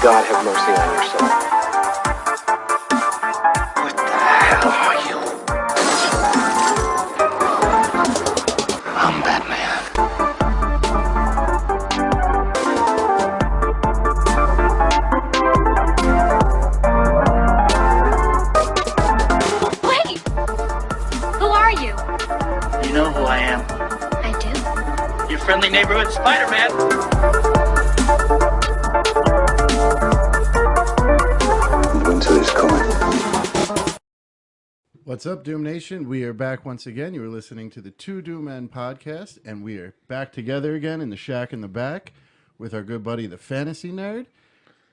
God have mercy on your soul. What the hell are you? I'm Batman. Wait! Who are you? You know who I am. I do. Your friendly neighborhood Spider-Man. Winter is coming. What's up, Doom Nation? We are back once again. You are listening to the Two Doom Men podcast, and we are back together again in the shack in the back with our good buddy, the Fantasy Nerd.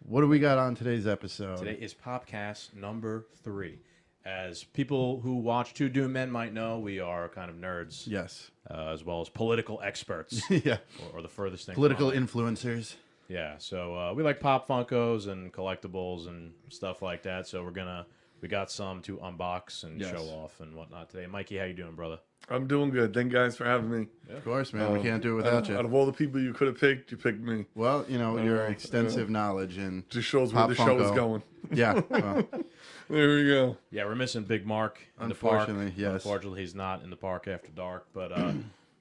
What do we got on today's episode? Today is Popcast number 3. As people who watch Two Doom Men might know, we are kind of nerds. Yes. As well as political experts. Yeah. Or the furthest thing Political from it. influencers. Yeah, so we like pop Funkos and collectibles and stuff like that. So we got some to unbox and show off and whatnot today. Mikey, how you doing, brother? I'm doing good. Thank you guys for having me. Of course, man. We can't do it without you. Out of all the people you could have picked, you picked me. Well, you know, your extensive knowledge and Just shows where Pop the show is Funko. going. Yeah. Well, There we go. Yeah, we're missing Big Mark in the park. Unfortunately, yes. Unfortunately, he's not in the park after dark, but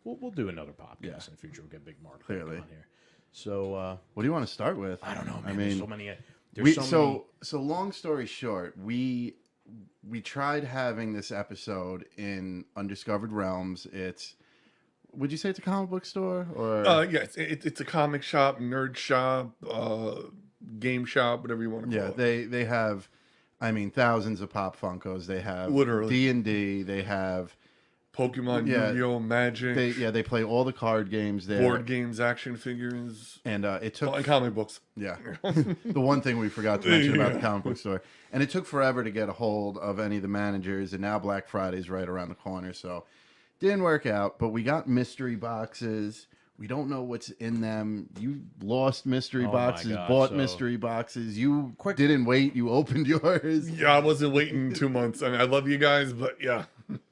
we'll do another podcast in the future. We'll get Big Mark back Clearly. on here. So what do you want to start with? I don't know, man. I There's mean, so many. There's so so long story short, we tried having this episode in Undiscovered Realms. Would you say it's a comic book store or? Yes, it's a comic shop, nerd shop, game shop, whatever you want to call it. They have, I mean, thousands of Pop Funkos. They have Literally. D&D. They have Pokemon, Yeah. Yu-Gi-Oh, Magic, they play all the card games there. board games, action figures, And it took and comic books. Yeah. The one thing we forgot to mention about the comic book store. And it took forever to get a hold of any of the managers, and now Black Friday's right around the corner, so didn't work out. But we got mystery boxes. We don't know what's in them. You lost mystery Oh my boxes, God, bought so- mystery boxes. You didn't wait. You opened yours. Yeah, I wasn't waiting 2 months. I mean, I love you guys, but yeah.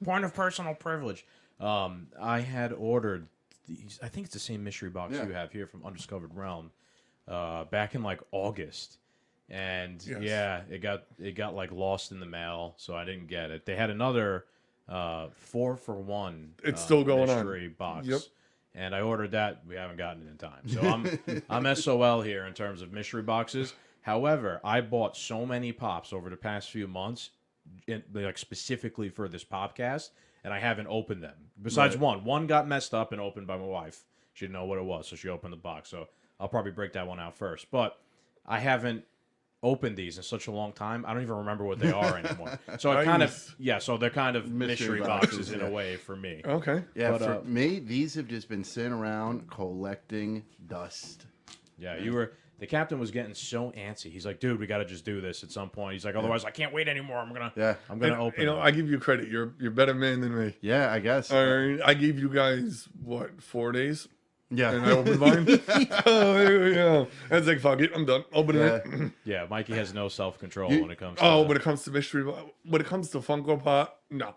point of personal privilege. I had ordered these. I think it's the same mystery box Yeah. you have here from Undiscovered Realm, back in like August, and Yes. yeah, it got like lost in the mail, so I didn't get it. They had another 4-for-1. It's still going on. mystery box. Yep. And I ordered that. We haven't gotten it in time, so I'm SOL here in terms of mystery boxes. However, I bought so many pops over the past few months, like specifically for this podcast, and I haven't opened them. Besides Right. one got messed up and opened by my wife. She didn't know what it was, so she opened the box. So I'll probably break that one out first. But I haven't opened these in such a long time. I don't even remember what they are anymore. So I kind Nice. of so they're kind of mystery boxes in a way for me. Okay. Yeah, But, for me, these have just been sitting around collecting dust. Yeah, the captain was getting so antsy. He's like, dude, we got to just do this at some point. He's like, otherwise I can't wait anymore. I'm gonna open. You know, it. I give you credit. You're a better man than me. Yeah, I guess. All right, I gave you guys what 4 days, Yeah. and I opened mine. Oh, there we go. I was like, fuck it, I'm done. Open it. Yeah, Mikey has no self control You- when it comes. to Oh, when it comes to mystery, when it comes to Funko Pop, no.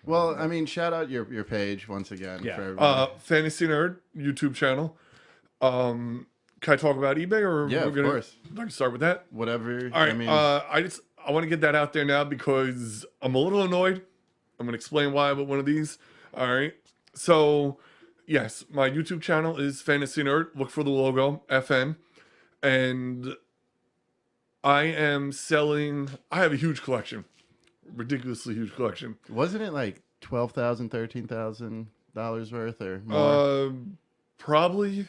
Well, I mean, shout out your page once again Yeah. for everybody. Fantasy Nerd YouTube channel. Can I talk about eBay or Yeah, we're of gonna, course. I can start with that. Whatever. All right. I mean, I want to get that out there now because I'm a little annoyed. I'm gonna explain why with one of these. All right. So, yes, my YouTube channel is Fantasy Nerd. Look for the logo, FN, and I am selling. I have a huge collection, ridiculously huge collection. wasn't it like $12,000, $13,000 worth or more? Probably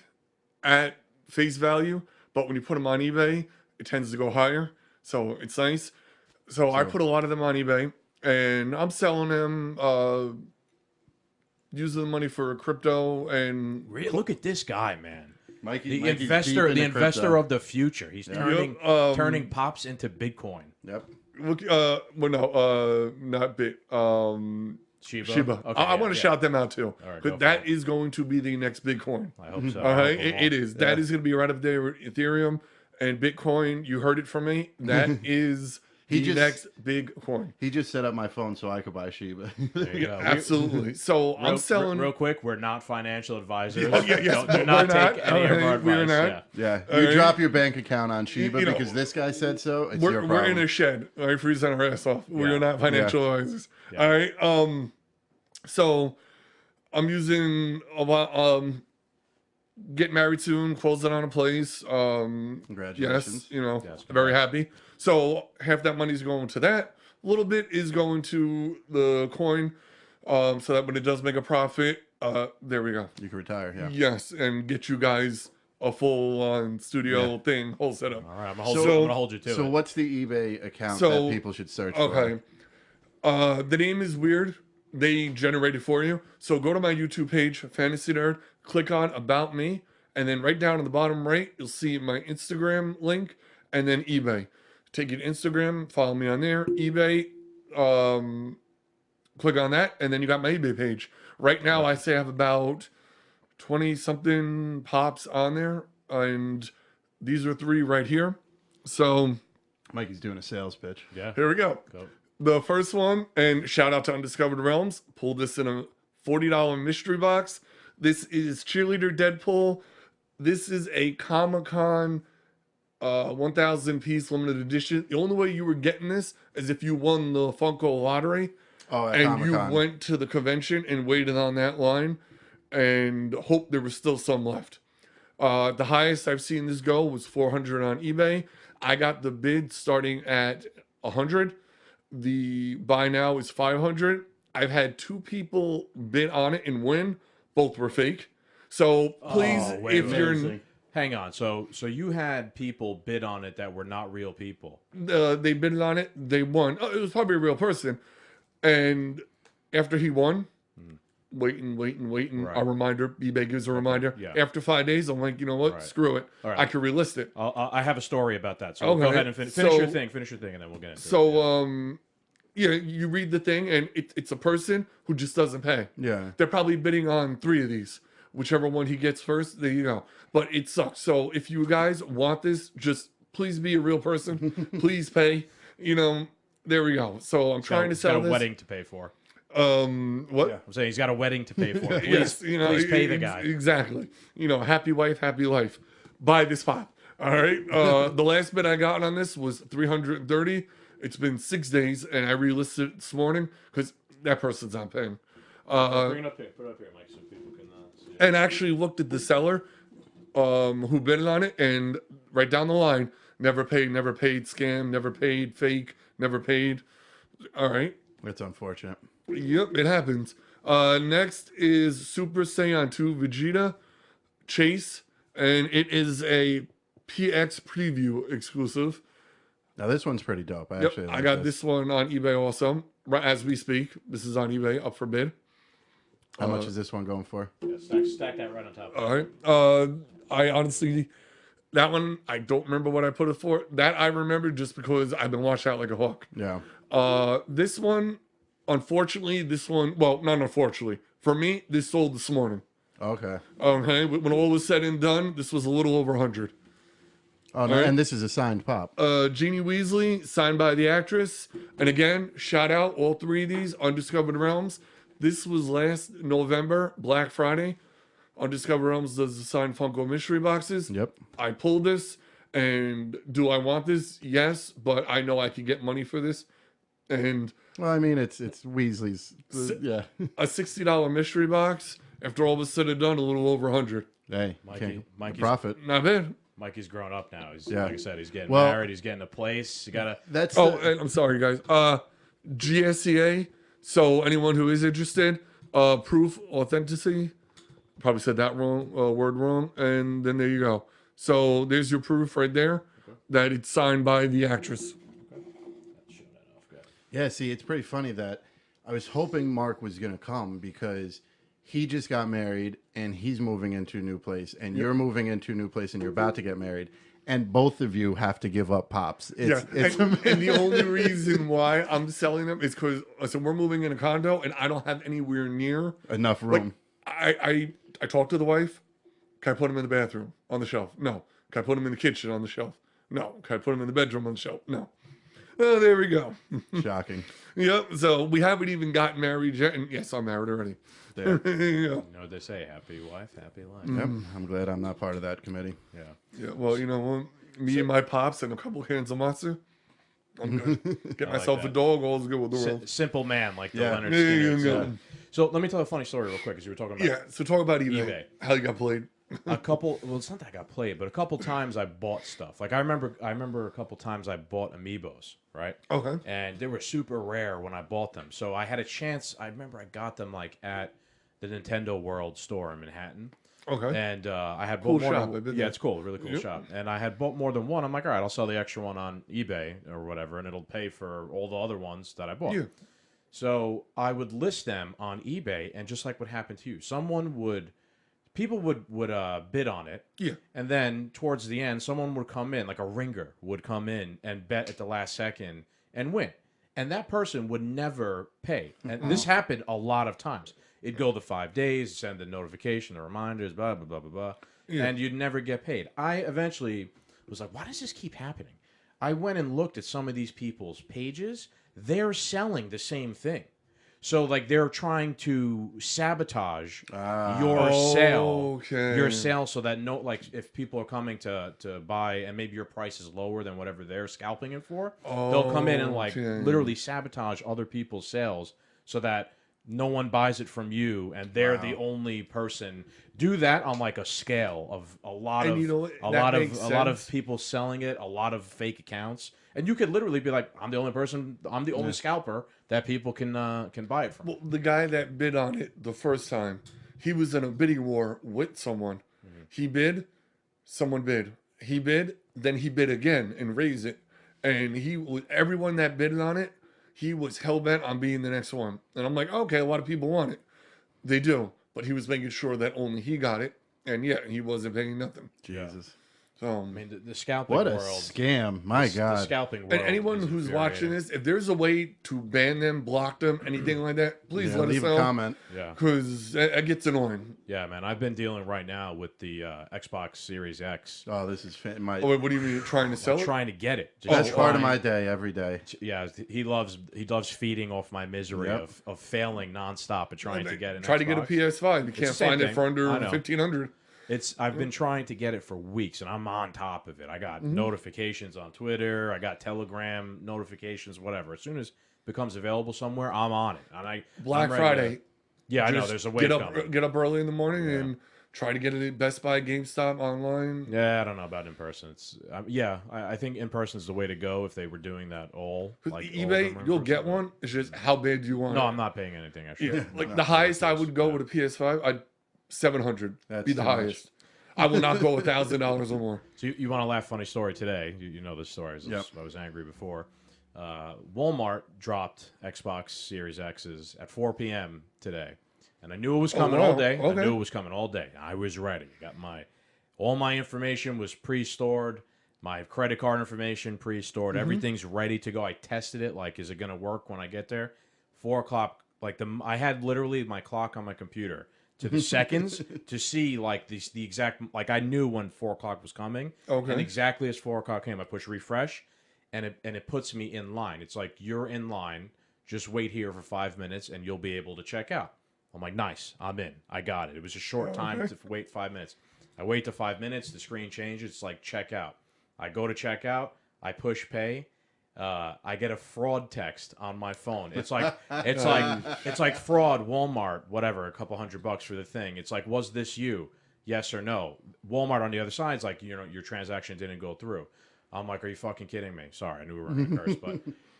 at face value, but when you put them on eBay, it tends to go higher. So it's nice. So I put a lot of them on eBay, and I'm selling them, using the money for crypto and Really? Look at this guy, man. Mikey's The investor, deep into investor crypto. of the future. He's turning Yep, turning pops into Bitcoin. Yep. look. Well, no, not Bit. Shiba. Okay, I want to yeah. shout them out too, All right, go because for that it. is going to be the next Bitcoin. I hope so. All right, it is. That is going to be right up there with Ethereum and Bitcoin. You heard it from me. That is He the just- next big coin. He just set up my phone so I could buy Shiba. There you go. Absolutely. So I'm selling. real quick. We're not financial advisors. Oh, yeah, yes, do not we're take not. any of our Alright, we're advice. not. Yeah. Yeah, you right. drop your bank account on Shiba You know, because this guy said so. It's we're, your we're problem. in a shed, all right, freezing our ass off. We're Yeah. not financial advisors. Yeah. All right. So I'm using a lot. Get married soon, closing on a place. Congratulations. Yes, you know, Yes, very happy. So half that money is going to that. A little bit is going to the coin, so that when it does make a profit, there we go. You can retire. Yeah. Yes, and get you guys a full-on studio thing, whole setup. All right. I'm So- gonna hold you to So it. what's the eBay account So- that people should search Okay. The name is weird. They generate it for you. So go to my YouTube page, Fantasy Nerd, click on About Me, and then right down in the bottom right, you'll see my Instagram link and then eBay. Take you to Instagram, follow me on there. eBay, click on that, and then you got my eBay page. Right now, I say I have about 20 something pops on there, and these are 3 right here. So for? Mikey's doing a sales pitch. Yeah. here we go. Go. The first one, and shout out to Undiscovered Realms, pulled this in a $40 mystery box. This is Cheerleader Deadpool. This is a Comic-Con 1,000 piece limited edition. The only way you were getting this is if you won the Funko lottery Oh, at and you Comic-Con. went to the convention and waited on that line and hoped there was still some left. The highest I've seen this go was 400 on eBay. I got the bid starting at 100. The buy now is 500. I've had 2 people bid on it and win. Both were fake. So please, Oh, wait a if you're Amazing. Hang on. So you had people bid on it that were not real people. they bid on it, they won. Oh, it was probably a real person. And after he won, waiting. Right. A reminder. eBay gives a reminder. Yeah. After 5 days, I'm like, you know what? Right. Screw it. All right. I can relist it. I have a story about that. So Okay. go ahead and finish So- your thing. Finish your thing, and then we'll get into it. So, yeah, you read the thing, and it's a person who just doesn't pay. Yeah. They're probably bidding on 3 of these. Whichever one he gets first, there you go. But it sucks. So if you guys want this, just please be a real person. Please pay. You know, there we go. So I'm trying to He's got sell a this. wedding to pay for. What? Yeah. I'm saying he's got a wedding to pay for. Please, Yes, you know, please pay the ex- guy. Exactly. You know, happy wife, happy life. Buy this pop. All right. The last bid I got on this was 330. It's been 6 days, and I relisted it this morning because that person's not paying. Bring it up here. Put it up here, Mike, so people can see it. And actually looked at the seller who bid on it, and right down the line, never paid, scam, never paid, fake, never paid. All right. It's unfortunate. Yep, it happens. Next is Super Saiyan 2 Vegeta Chase, and it is a PX preview exclusive. Now this one's pretty dope. I Yep, actually I like got this one on eBay also. Right as we speak, this is on eBay, up for bid. How much is this one going for? Yeah, stack that right on top. All right. I honestly, that one, I don't remember what I put it for. That I remember just because I've been watched out like a hawk. Yeah. This one, unfortunately, well, not unfortunately. For me, this sold this morning. Okay. Okay, when all was said and done, this was a little over 100. Oh, no, All right. and this is a signed pop. Jeannie Weasley, signed by the actress. And again, shout out all 3 of these, Undiscovered Realms. This was last November, Black Friday. Undiscovered Realms does the signed Funko mystery boxes. Yep. I pulled this, and do I want this? Yes, but I know I could get money for this. And Well, I mean, it's Weasley's. Yeah. a $60 mystery box, after all was said and done, a little over 100. Hey, Mikey's- profit. Not bad. Mikey's grown up now. He's Yeah. like I said, he's getting Well- married. He's getting a place. You gotta. That's Oh, the- and I'm sorry, guys. GSCA. So anyone who is interested, proof authenticity. Probably said that wrong, word wrong, and then there you go. So there's your proof right there that it's signed by the actress. Yeah, see, it's pretty funny that I was hoping Mark was going to come because he just got married and he's moving into a new place, and you're moving into a new place and you're about to get married, and both of you have to give up pops. It's, Yeah, and the only reason why I'm selling them is because so we're moving in a condo and I don't have anywhere near. enough Like room. I talked to the wife. Can I put them in the bathroom on the shelf? No. Can I put them in the kitchen on the shelf? No. Can I put them in the bedroom on the shelf? No. Oh, there we go. Shocking. Yep. So we haven't even gotten married yet, and yes, I'm married already. There. Yeah. You know what they say: happy wife, happy life. Yep. I'm glad I'm not part of that committee. Yeah. Yeah. Well, you know, me and my pops and a couple cans of monster. I'm good. Get myself a that. dog. All's good with the world. Simple man, like the Yeah. Leonard Yeah, Skinner. yeah, yeah. So let me tell a funny story real quick, because you were talking about Yeah. So talk about eBay. eBay. How you got played. a couple. Well, it's not that I got played, but a couple times I bought stuff. Like I remember a couple times I bought amiibos, right? Okay. And they were super rare when I bought them. So I had a chance. I remember I got them like at the Nintendo World store in Manhattan. Okay. And I had Cool bought more shop, than, I've been yeah, there. it's cool, really cool Yep. shop. And I had bought more than one. I'm like, all right, I'll sell the extra one on eBay or whatever, and it'll pay for all the other ones that I bought. Yeah. So I would list them on eBay, and just like what happened to you, people would bid on it, Yeah. and then towards the end, someone would come in, like a ringer would come in and bet at the last second and win. And that person would never pay. And this happened a lot of times. It'd go the 5 days, send the notification, the reminders, blah, blah, blah, blah, blah. Yeah. And you'd never get paid. I eventually was like, why does this keep happening? I went and looked at some of these people's pages. They're selling the same thing. So, like, they're trying to sabotage your sale, Okay. so that if people are coming to buy and maybe your price is lower than whatever they're scalping it for, they'll come in and Okay. literally sabotage other people's sales so that no one buys it from you and they're the only person. Do that on like a scale of a lot And of you know what? a That lot of makes a lot of sense. people selling it, a lot of fake accounts, and you could literally be like, I'm the only scalper that people can buy it from. Well, the guy that bid on it the first time, he was in a bidding war with someone. He bid, someone bid. He bid, then he bid again and raised it. And everyone that bid on it, he was hell bent on being the next one. And I'm like, okay, a lot of people want it. They do, but he was making sure that only he got it, and yeah, he wasn't paying nothing. Jesus. So, I mean, the scalping What a world. scam. My The God. scalping world. and anyone is who's infuriating. watching this, if there's a way to ban them, block them, anything like that, please Yeah, let us leave a know. comment. Yeah. Because that gets annoying. Yeah, man. I've been dealing right now with the Xbox Series X. Oh, this is my Oh, wait, what do you mean? You're trying to sell I'm it? trying to get it. best part of trying- my day every day. Yeah, he loves feeding off my misery Yep. of failing nonstop and trying to get an Try to get a Xbox. PS5. You the can't same find it thing. for under I know. 1,500. I've been trying to get it for weeks, and I'm on top of it. I got notifications on Twitter. I got Telegram notifications, whatever. As soon as it becomes available somewhere, I'm on it. And Black I'm ready to- Friday. yeah, I know. Just There's a wave coming. get up early in the morning and try to get it at Best Buy, GameStop, online. Yeah, I don't know about in person. I think in person is the way to go if they were doing that all. 'Cause Like, all of eBay, them are in you'll person. get one. It's just how big do you want No, it? I'm not paying anything extra. Yeah, like no, the highest I course, would go yeah. with a PS5, I'd 700. That's Be the too much. highest. I will not go $1,000 or more. So you want to laugh? Funny story today. You know this story. Yep. I was angry before. Walmart dropped Xbox Series X's at 4 p.m. today, and I knew it was coming wow. all day. Okay. I knew it was coming all day. I was ready. Got all my information was pre-stored. My credit card information pre-stored. Everything's ready to go. I tested it. Like, is it going to work when I get there? 4 o'clock. I had literally my clock on my computer to the seconds to see like the exact, like I knew when 4 o'clock was coming. Okay. And exactly as 4 o'clock came, I push refresh, and it puts me in line. It's like, you're in line. Just wait here for 5 minutes, and you'll be able to check out. I'm like, nice. I'm in. I got it. It was a short time to wait 5 minutes. I wait to 5 minutes. The screen changes. It's like check out. I go to check out. I push pay. I get a fraud text on my phone. It's like fraud, Walmart, whatever, a couple $100 for the thing. It's like, was this you? Yes or no? Walmart on the other side is like, your transaction didn't go through. I'm like, are you fucking kidding me? Sorry, I knew we were going to curse,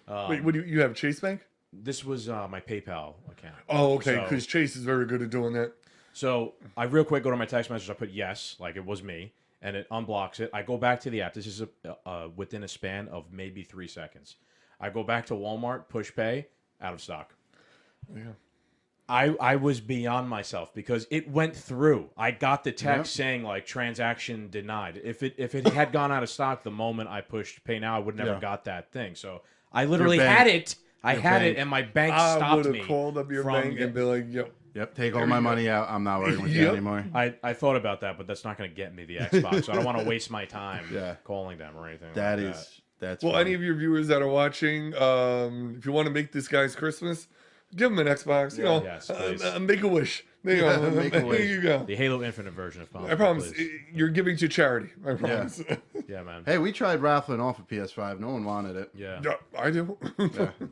but Wait, what do you have Chase Bank? this was my PayPal account. Oh, okay, So- because Chase is very good at doing that. So I real quick go to my text message. I put yes, like it was me, and it unblocks it. I go back to the app. This is within a span of maybe 3 seconds. I go back to Walmart, push pay, out of stock. Yeah. I was beyond myself because it went through. I got the text saying like transaction denied. If it had gone out of stock the moment I pushed pay now, I would never Yeah. got that thing. So I literally bank- had it. I your had bank. it, and my bank I stopped would me. have called up your from bank and be like, yo. Yep, take all my money out. I'm not working with you Yep. anymore. I thought about that, but that's not going to get me the Xbox. So I don't want to waste my time Yeah. calling them or anything. That like is That's Well, fun. any of your viewers that are watching, if you want to make this guy's Christmas, give him an Xbox. You know, Yes, please. make a wish. There you Yeah, go. make a wish. There you go. The Halo Infinite version if possible. I promise, please. you're giving to charity. I promise. Yeah, man. Hey, we tried raffling off a PS5. No one wanted it. Yeah. Yeah, I do. Yeah.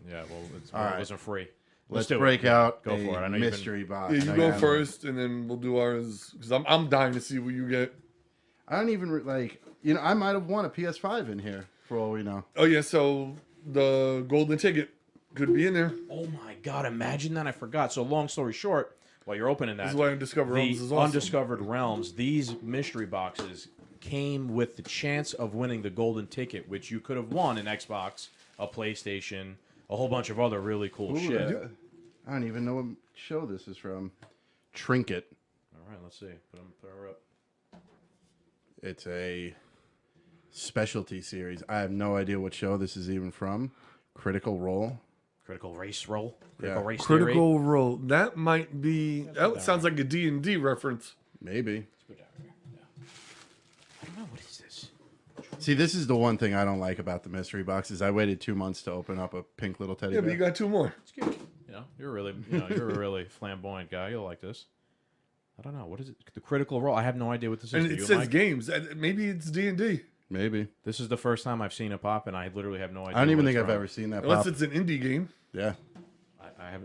Yeah, well, it right. wasn't free. Let's do it. break out Go a for it. I know you've been- mystery box. Yeah, you I go got it. first, and then we'll do ours because I'm dying to see what you get. I don't even like. You know, I might have won a PS5 in here for all we know. Oh yeah, so the golden ticket could be in there. Oh my God! Imagine that. I forgot. So long story short, while you're opening that, This is why Undiscovered the Realms is awesome. Undiscovered Realms, these mystery boxes came with the chance of winning the golden ticket, which you could have won an Xbox, a PlayStation, a whole bunch of other really cool Ooh, shit. I don't even know what show this is from. Trinket. All right, let's see. Put her up. It's a specialty series. I have no idea what show this is even from. Critical Role. Critical Race Roll. Critical Yeah. Race Theory. Critical Role. That might be. That sounds like a D&D reference. Maybe. Put down here. Yeah. I don't know. What is this? See, this is the one thing I don't like about the mystery boxes. I waited 2 months to open up a pink little teddy Yeah, bear. but you got two more. It's cute. You know, you're a really flamboyant guy. You'll like this. I don't know. What is it? The Critical Role. I have no idea what this is. And Do it you, says Mike? games. Maybe it's D&D. Maybe. This is the first time I've seen it pop, and I literally have no idea. I don't even what think it's I've from. ever seen that Unless pop. it's an indie game. Yeah.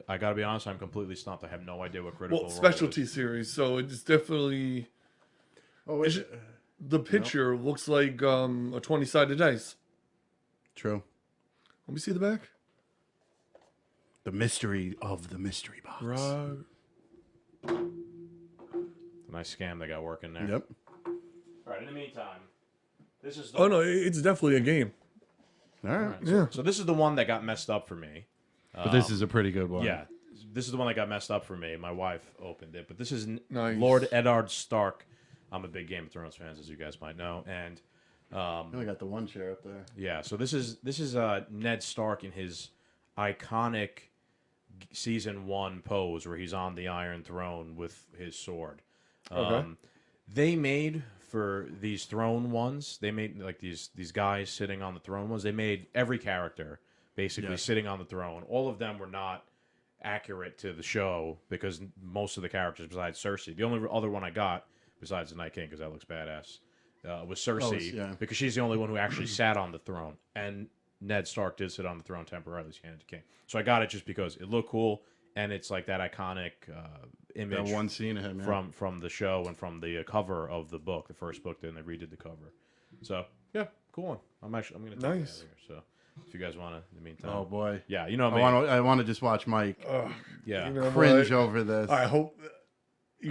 I gotta be honest. I'm completely stumped. I have no idea what Critical Well, Role specialty is. series. So it's definitely. Oh, wait. The picture looks like a 20-sided dice. True. Let me see the back. The mystery of the mystery box. Right. It's a nice scam they got working there. Yep. All right. In the meantime, this is. The Oh no, it's definitely a game. All right. All right, Yeah. So this is the one that got messed up for me. But this is a pretty good one. Yeah, this is the one that got messed up for me. My wife opened it, but this is Nice. Lord Eddard Stark. I'm a big Game of Thrones fan, as you guys might know, and I only got the one chair up there. yeah. So this is Ned Stark in his iconic season 1 pose where he's on the Iron Throne with his sword. Okay. They made for these throne ones. They made like these guys sitting on the throne ones. They made every character basically Yeah. sitting on the throne. All of them were not accurate to the show because most of the characters besides Cersei, the only other one I got besides the Night King because that looks badass, was Cersei yeah. because she's the only one who actually sat on the throne. And Ned Stark did sit on the throne temporarily as Hand of the King. So I got it just because it looked cool and it's like that iconic image That one scene of him. Yeah. from the show and from the cover of the book, the first book. Then they redid the cover. So yeah, cool one. I'm gonna take it out Nice. of here. So if you guys want to, in the meantime, Oh boy. yeah, you know I me. want to just watch Mike Yeah, You know cringe what? over this. I hope.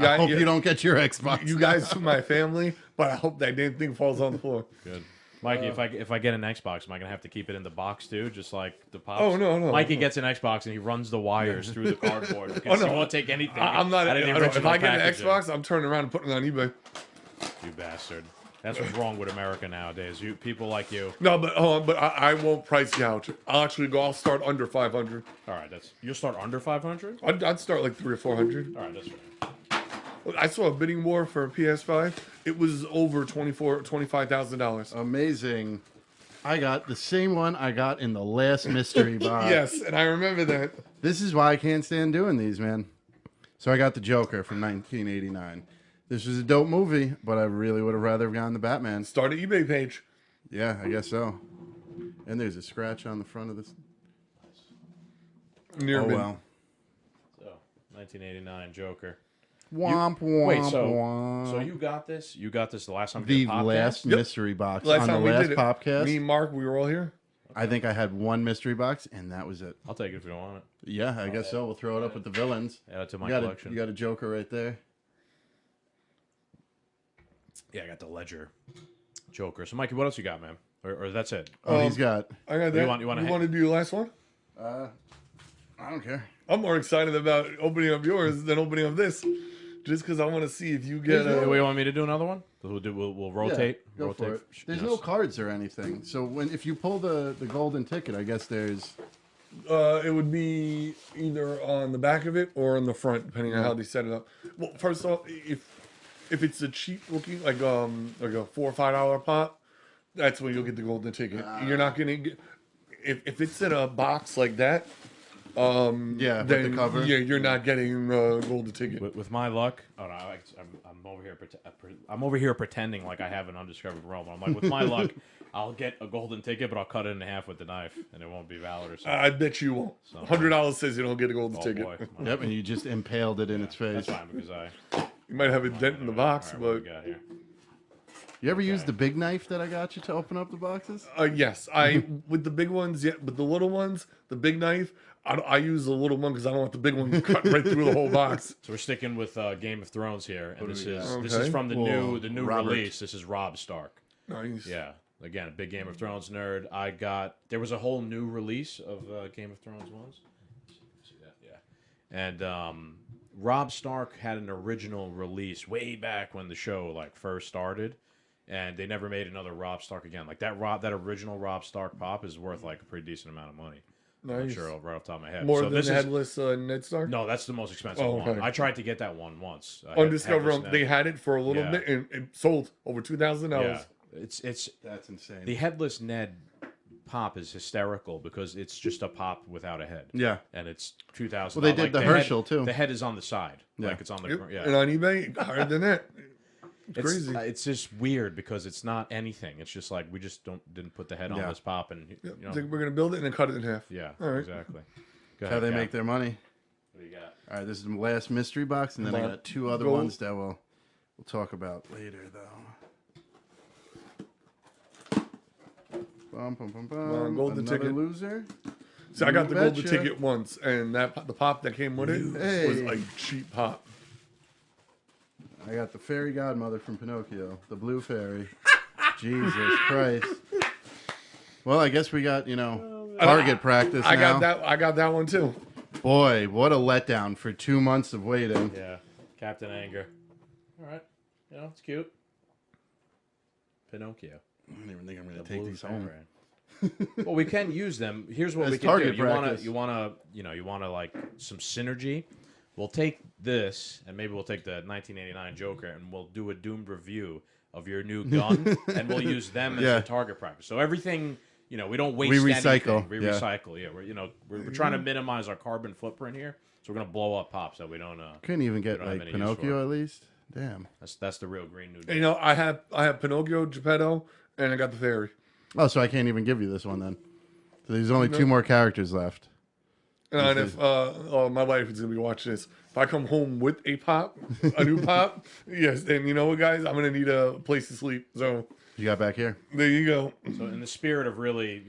I hope you don't get your Xbox. You guys are my family, but I hope that damn thing falls on the floor. good. Mikey, if I get an Xbox, am I gonna have to keep it in the box too, just like the pops? Oh, no. Mikey gets an Xbox and he runs the wires through the cardboard because Oh, no. he won't take anything. I'm not. out of the If original I get an packaging. Xbox, I'm turning around and putting it on eBay. You bastard. That's what's wrong with America nowadays. You people like you. No, but I won't price you out. I'll actually go. I'll start under 500. All right, you'll start under 500. I'd start like 300 or 400. All right, that's fair. I saw a bidding war for a PS5. It was over $25,000. Amazing. I got the same one I got in the last mystery box. Yes, and I remember that. This is why I can't stand doing these, man. So I got the Joker from 1989. This was a dope movie, but I really would have rather gotten the Batman. Start an eBay page. Yeah, I guess so. And there's a scratch on the front of this. Near Oh me. well. So 1989 Joker. Womp womp Wait, so womp. you got this? You got this the last time we The did a podcast? last Yep. mystery box Last on time the we last did it, podcast. me and Mark, we were all here. I think I had one mystery box, and that was it. I'll take it if you don't want it. Yeah, I guess so. We'll throw it up with the villains. Add it to my You got, collection. you got a Joker right there. Yeah, I got the Ledger Joker. So Mikey, what else you got, man? Or that's it? Oh, he's got. I got that. you wanna want to do your last one? I don't care. I'm more excited about opening up yours than opening up this, just because I want to see if you get Hey, a. what, you want me to do another one? We'll rotate. Yeah, go rotate. for it. There's Yes. no cards or anything. So if you pull the golden ticket, I guess there's. It would be either on the back of it or on the front, depending on how they set it up. Well, first off, if it's a cheap looking like a $4 or $5 pot, that's when you'll get the golden ticket. You're not gonna get if it's in a box like that. Yeah, with the then, cover. yeah, you're not getting a golden ticket. With my luck, oh no, I'm over here. I'm over here pretending like I have an undiscovered realm. I'm like, with my luck, I'll get a golden ticket, but I'll cut it in half with the knife, and it won't be valid or something. I bet you won't. $100 says you don't get a golden Oh ticket. boy, Yep, and you just impaled it in its that's face. fine because I. You might have a dent in the box, All right, what but we got here? You ever use the big knife that I got you to open up the boxes? yes, I with the big ones, yeah, but the little ones, the big knife, I use the little one because I don't want the big one cut right through the whole box. So we're sticking with Game of Thrones here, and this do we is got? this is Okay. from the Whoa, new Robert. release. This is Rob Stark. Nice. Yeah, again, a big Game of Thrones nerd. There was a whole new release of Game of Thrones ones. See that? Yeah, and Rob Stark had an original release way back when the show like first started, and they never made another Rob Stark again. Like that original Rob Stark pop is worth like a pretty decent amount of money. I'm not Nice. sure right off the top of my head. More so than this the is headless Ned Stark. no, that's the most expensive Oh, one. okay. I tried to get that one once. Undiscovered. Headless Ned. They had it for a little Yeah. bit and it sold over $2,000. Yeah, it's That's insane. the headless Ned pop is hysterical because it's just a pop without a head. Yeah. And it's 2,000. Well, they did the Herschel, too. The head is on the side, Yeah. like it's on the Yep. yeah. And on eBay, higher than that. It's It's crazy. It's just weird because it's not anything. It's just like we just didn't put the head on Yeah. this pop, and Yep. you know, Think we're gonna build it and then cut it in half. yeah, All right. exactly. Go That's how ahead, they Cap. make their money. What do you got? All right, this is the last mystery box, and then I Come on. got two other Go. ones that we'll talk about later, though. Bum, bum, bum, bum. on, golden Another ticket. loser. So I got the You golden betcha. ticket once, and the pop that came with it was Hey. a cheap pop. I got the fairy godmother from Pinocchio, the blue fairy. Jesus Christ. Well, I guess we got, target practice I now. got that one too. Boy, what a letdown for 2 months of waiting. Yeah, Captain Anger. All right, it's cute. Pinocchio. I don't even think I'm going The to take blue these home. fairy. Well, we can use them. Here's what As we can target do. practice. You wanna like some synergy. We'll take this, and maybe we'll take the 1989 Joker, and we'll do a doomed review of your new gun, and we'll use them as Yeah. the target practice. So everything, we don't waste. We recycle, anything. We yeah. recycle. Yeah, we're trying to minimize our carbon footprint here, so we're gonna blow up pops that we don't. Couldn't even get don't have like any use for Pinocchio at least. Damn. That's the real Green New And, Deal. I have Pinocchio, Geppetto, and I got the fairy. Oh, so I can't even give you this one then. So there's only two more characters left. And This if my wife is gonna be watching this, if I come home with a new pop, yes, then you know what, guys, I'm gonna need a place to sleep. So You got back here. there you go. So in the spirit of really,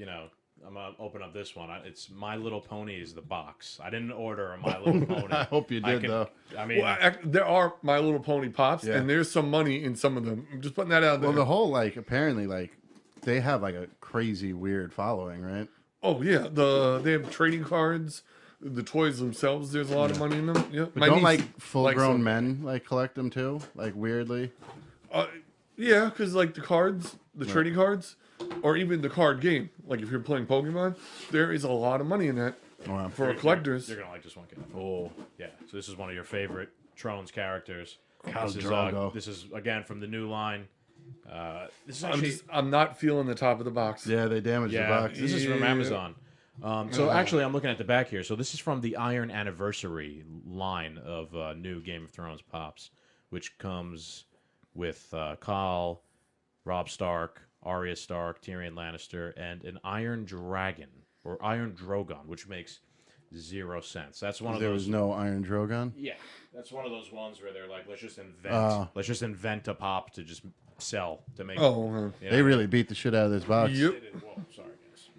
I'm gonna open up this one. It's My Little Pony is the box. I didn't order a My Little Pony. I hope you did, though. I mean, Well, there are My Little Pony pops, Yeah. and there's some money in some of them. I'm just putting that out there. Well, the whole apparently they have a crazy weird following, right? Oh yeah, they have trading cards. The toys themselves, there's a lot of money in them. Yeah, But don't niece full likes grown them. men collect them too? Weirdly. Yeah, because the cards, the trading cards, or even the card game. Like if you're playing Pokemon, there is a lot of money in that Wow. for collectors. You're gonna like this one, kid. Oh, yeah. So this is one of your favorite Trones characters. Khal This is, Drogo. this is again from the new line. This is actually I'm not feeling the top of the box. Yeah, they damaged the box. this is from Yeah. Amazon. So actually, I'm looking at the back here. So this is from the Iron Anniversary line of new Game of Thrones pops, which comes with Khal, Robb Stark, Arya Stark, Tyrion Lannister, and an Iron Dragon or Iron Drogon, which makes 0 sense. That's one of There those. was no Iron Drogon. Yeah, that's one of those ones where they're like, let's just invent a pop to just sell to make. Oh, you know? They really beat the shit out of this box. Yep. They did- whoa, sorry guys.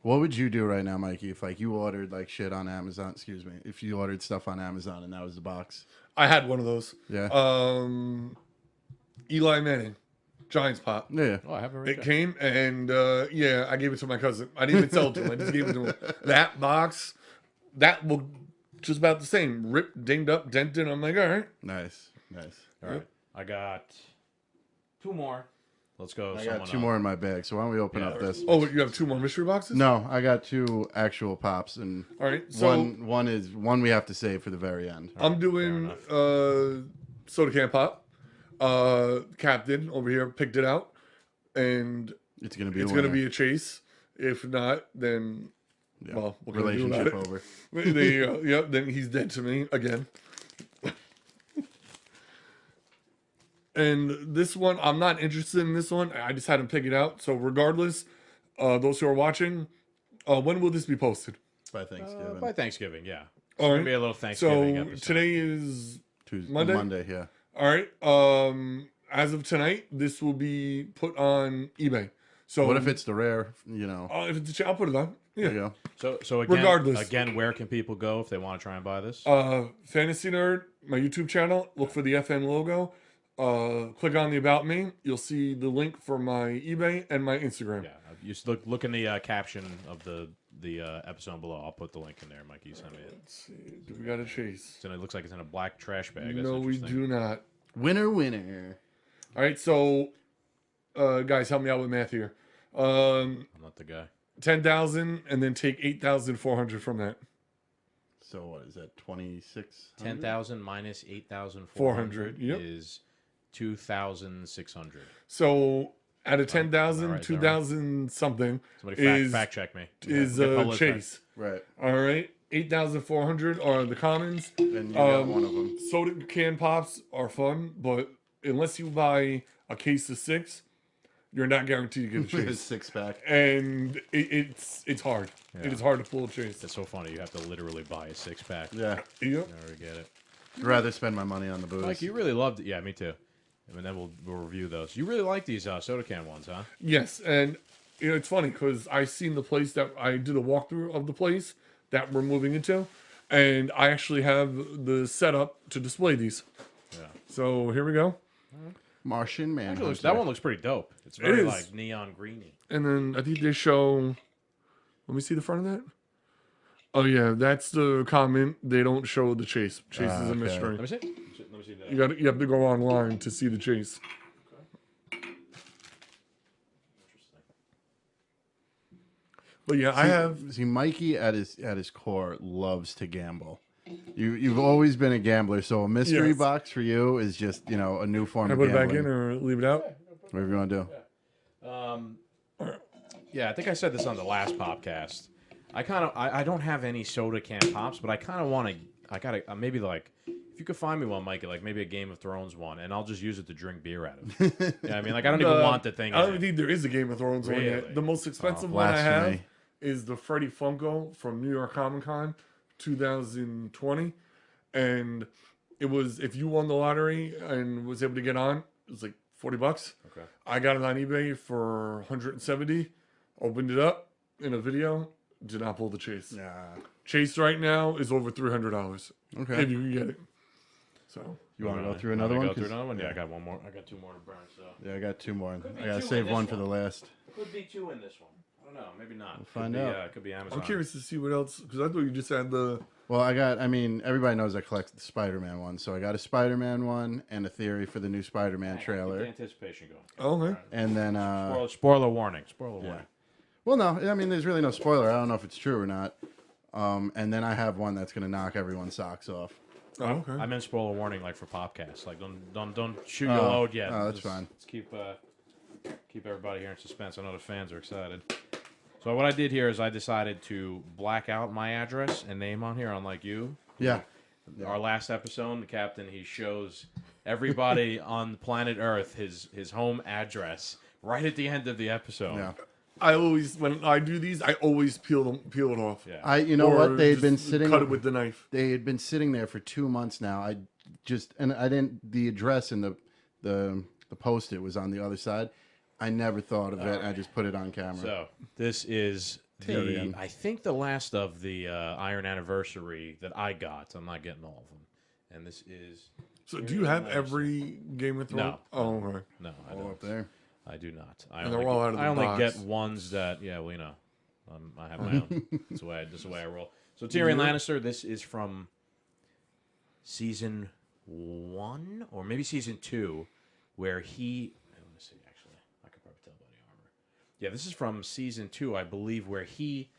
What would you do right now, Mikey, if you ordered shit on Amazon? Excuse me, if you ordered stuff on Amazon and that was the box? I had one of those. Yeah. Eli Manning, Giants pop. Yeah. Oh, I have it right It there. came and I gave it to my cousin. I didn't even sell it to him. I just gave it to him. That box, that looked just about the same. Ripped, dinged up, dented. I'm like, all right. Nice. All right, I got 2 more. Let's go. I someone got 2 else. more in my bag, so why don't we open Yeah, up this? Oh, you have 2 more mystery boxes? No, I got 2 actual pops, and All right. So one we have to save for the very end. I'm doing Soda Can Pop. Captain over here picked it out. and It's gonna be. it's going to be a chase. If not, then well, what can I do about relationship it? over. There you go. Yep. Then he's dead to me again. And this one, I'm not interested in this one. I just had him pick it out. So regardless, those who are watching, when will this be posted? By Thanksgiving. By Thanksgiving, yeah. It's All gonna right. be a little Thanksgiving So episode. today is Tuesday, Monday? Monday, yeah. all right. As of tonight, this will be put on eBay. So What if it's the rare? You know, if it's I'll put it on. Yeah. there you go. So again, Regardless. where can people go if they want to try and buy this? Fantasy Nerd, my YouTube channel. Look for the FM logo. Click on the About Me. You'll see the link for my eBay and my Instagram. Yeah, you just look in the caption of the episode below. I'll put the link in there, Mike. You send me it. Let's see. Do we got a chase? So it looks like it's in a black trash bag. That's No, we interesting. do not. Winner. All right, so guys, help me out with math here. I'm not the guy. 10,000 and then take 8,400 from that. So what is that? 26. 10,000 minus 8,400 400, yep. is 2,600. So out of 10,000, All right, 2,000 something Somebody is fact check me. is Get Public Chase. Right. All right, 8,400 are the commons. And you got one of them. Soda can pops are fun, but unless you buy a case of 6, you're not guaranteed to get a His chase. six pack. And it's hard. Yeah. It is hard to pull a chase. It's so funny. You have to literally buy a 6-pack. Yeah. Yep. In order to get it. I'd rather spend my money on the booze. Mike, you really loved it. Yeah, me too. And then we'll review those. You really like these soda can ones, huh? Yes, and it's funny because I seen the place that I did a walkthrough of the place that we're moving into, and I actually have the setup to display these. Yeah. So here we go. Martian Man. Actually, that one looks pretty dope. It's It very is. like neon greeny. And then I think they show. Let me see the front of that. Oh yeah, that's the comment. They don't show the chase. Chase is a okay. mystery. Let me see. Let me see that. You have to go online to see the chase. But yeah, I have. See, Mikey at his core loves to gamble. You've always been a gambler, so a mystery Yes. box for you is just a new form Can I of put it gambling. back in or leave it out? Whatever you want to do. Yeah, I think I said this on the last podcast. I don't have any soda can pops, but I kind of want to. I gotta maybe like if you could find me one, Mikey, like maybe a Game of Thrones one, and I'll just use it to drink beer out of. Yeah, I mean, like I don't even want the thing. I in don't it. think there is a Game of Thrones one Really? yet. The most expensive one I have blasphemy. is the Freddy Funko from New York Comic Con 2020. And it was, if you won the lottery and was able to get on, it was like $40. Okay. I got it on eBay for 170. Opened it up in a video. Did not pull the chase. Yeah. Chase right now is over $300 Okay. if you can get it. So You want to go Really? through Want another me to one? Go through 'Cause- another one. Yeah, I got one more. I got 2 more to burn. So Yeah, I got 2 more. be I gotta 2 save in one this for the one. last. could be 2 in this one. I don't know. Maybe not. We'll find out. It could be Amazon. I'm curious to see what else, because I thought you just had the. Well, I mean, everybody knows I collect the Spider-Man one, so I got a Spider-Man one and a theory for the new Spider-Man Keep the trailer, anticipation going. Oh, okay. and then Spoiler warning. Spoiler yeah. warning. Well, no, I mean, there's really no spoiler. I don't know if it's true or not. And then I have one that's gonna knock everyone's socks off. Oh, okay. I meant spoiler warning, like for podcasts. Like don't shoot your load yet. oh, that's Just- fine. Let's keep everybody here in suspense. I know the fans are excited. So what I did here is I decided to black out my address and name on here, unlike you. Yeah. Our last episode, the captain, he shows everybody on planet Earth his home address right at the end of the episode. Yeah. I always, when I do these, I always peel it off. Yeah. You know Or what? They had just been sitting. Cut it with the knife. They had been sitting there for 2 months now. I didn't. The address and the post-it was on the other side. I never thought of it. I just put it on camera. So this is Tyrion. I think the last of the Iron Anniversary that I got. I'm not getting all of them, and this is So, do you have every Game of Thrones? No. Oh, okay. no, I all don't. up there. I do not. I And only, they're all out of the I only box. get ones that I have my own. That's the way I roll. So Tyrion Lannister. This is from season 1 or maybe season 2, where he. Let me see. Actually, I could probably tell by the armor. Yeah, this is from season 2, I believe, where he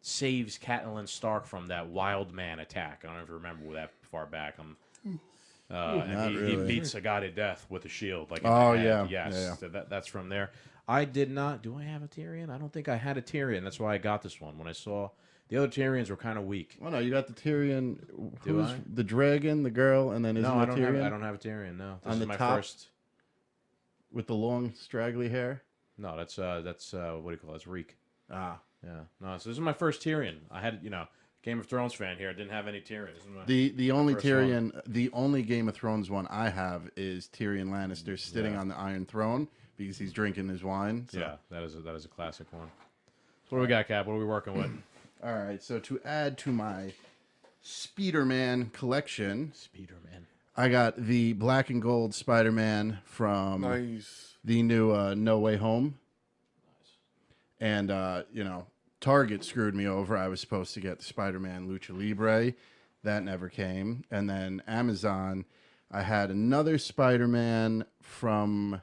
saves Catelyn Stark from that wild man attack. I don't know if you remember that far back. Not and he really. beats a guy to death with a shield. Like, in Oh, the head. yeah. Yes, Yeah, yeah. so that's from there. I did not. Do I have a Tyrion? I don't think I had a Tyrion. That's why I got this one. When I saw the other Tyrions were kind of weak. Well, no, you got the Tyrion. Do Who's I? the dragon, the girl, and then isn't No, it I don't Tyrion have. I don't have a Tyrion. No, this On is the my top? first. with the long straggly hair? No, that's what do you call it? That's Reek. Ah, Yeah, no. So this is my first Tyrion. I had Game of Thrones fan here. I didn't have any Tyrion. This is my, the only first Tyrion, the only Game of Thrones one I have is Tyrion Lannister sitting Yeah. on the Iron Throne because he's drinking his wine. So. yeah, that is a classic one. So what do we got, Cap? What are we working with? All right. So to add to my Spider-Man collection, Spider-Man. I got the black and gold Spider-Man from Nice. the new No Way Home. And, Target screwed me over. I was supposed to get the Spider-Man Lucha Libre. That never came. And then Amazon, I had another Spider-Man from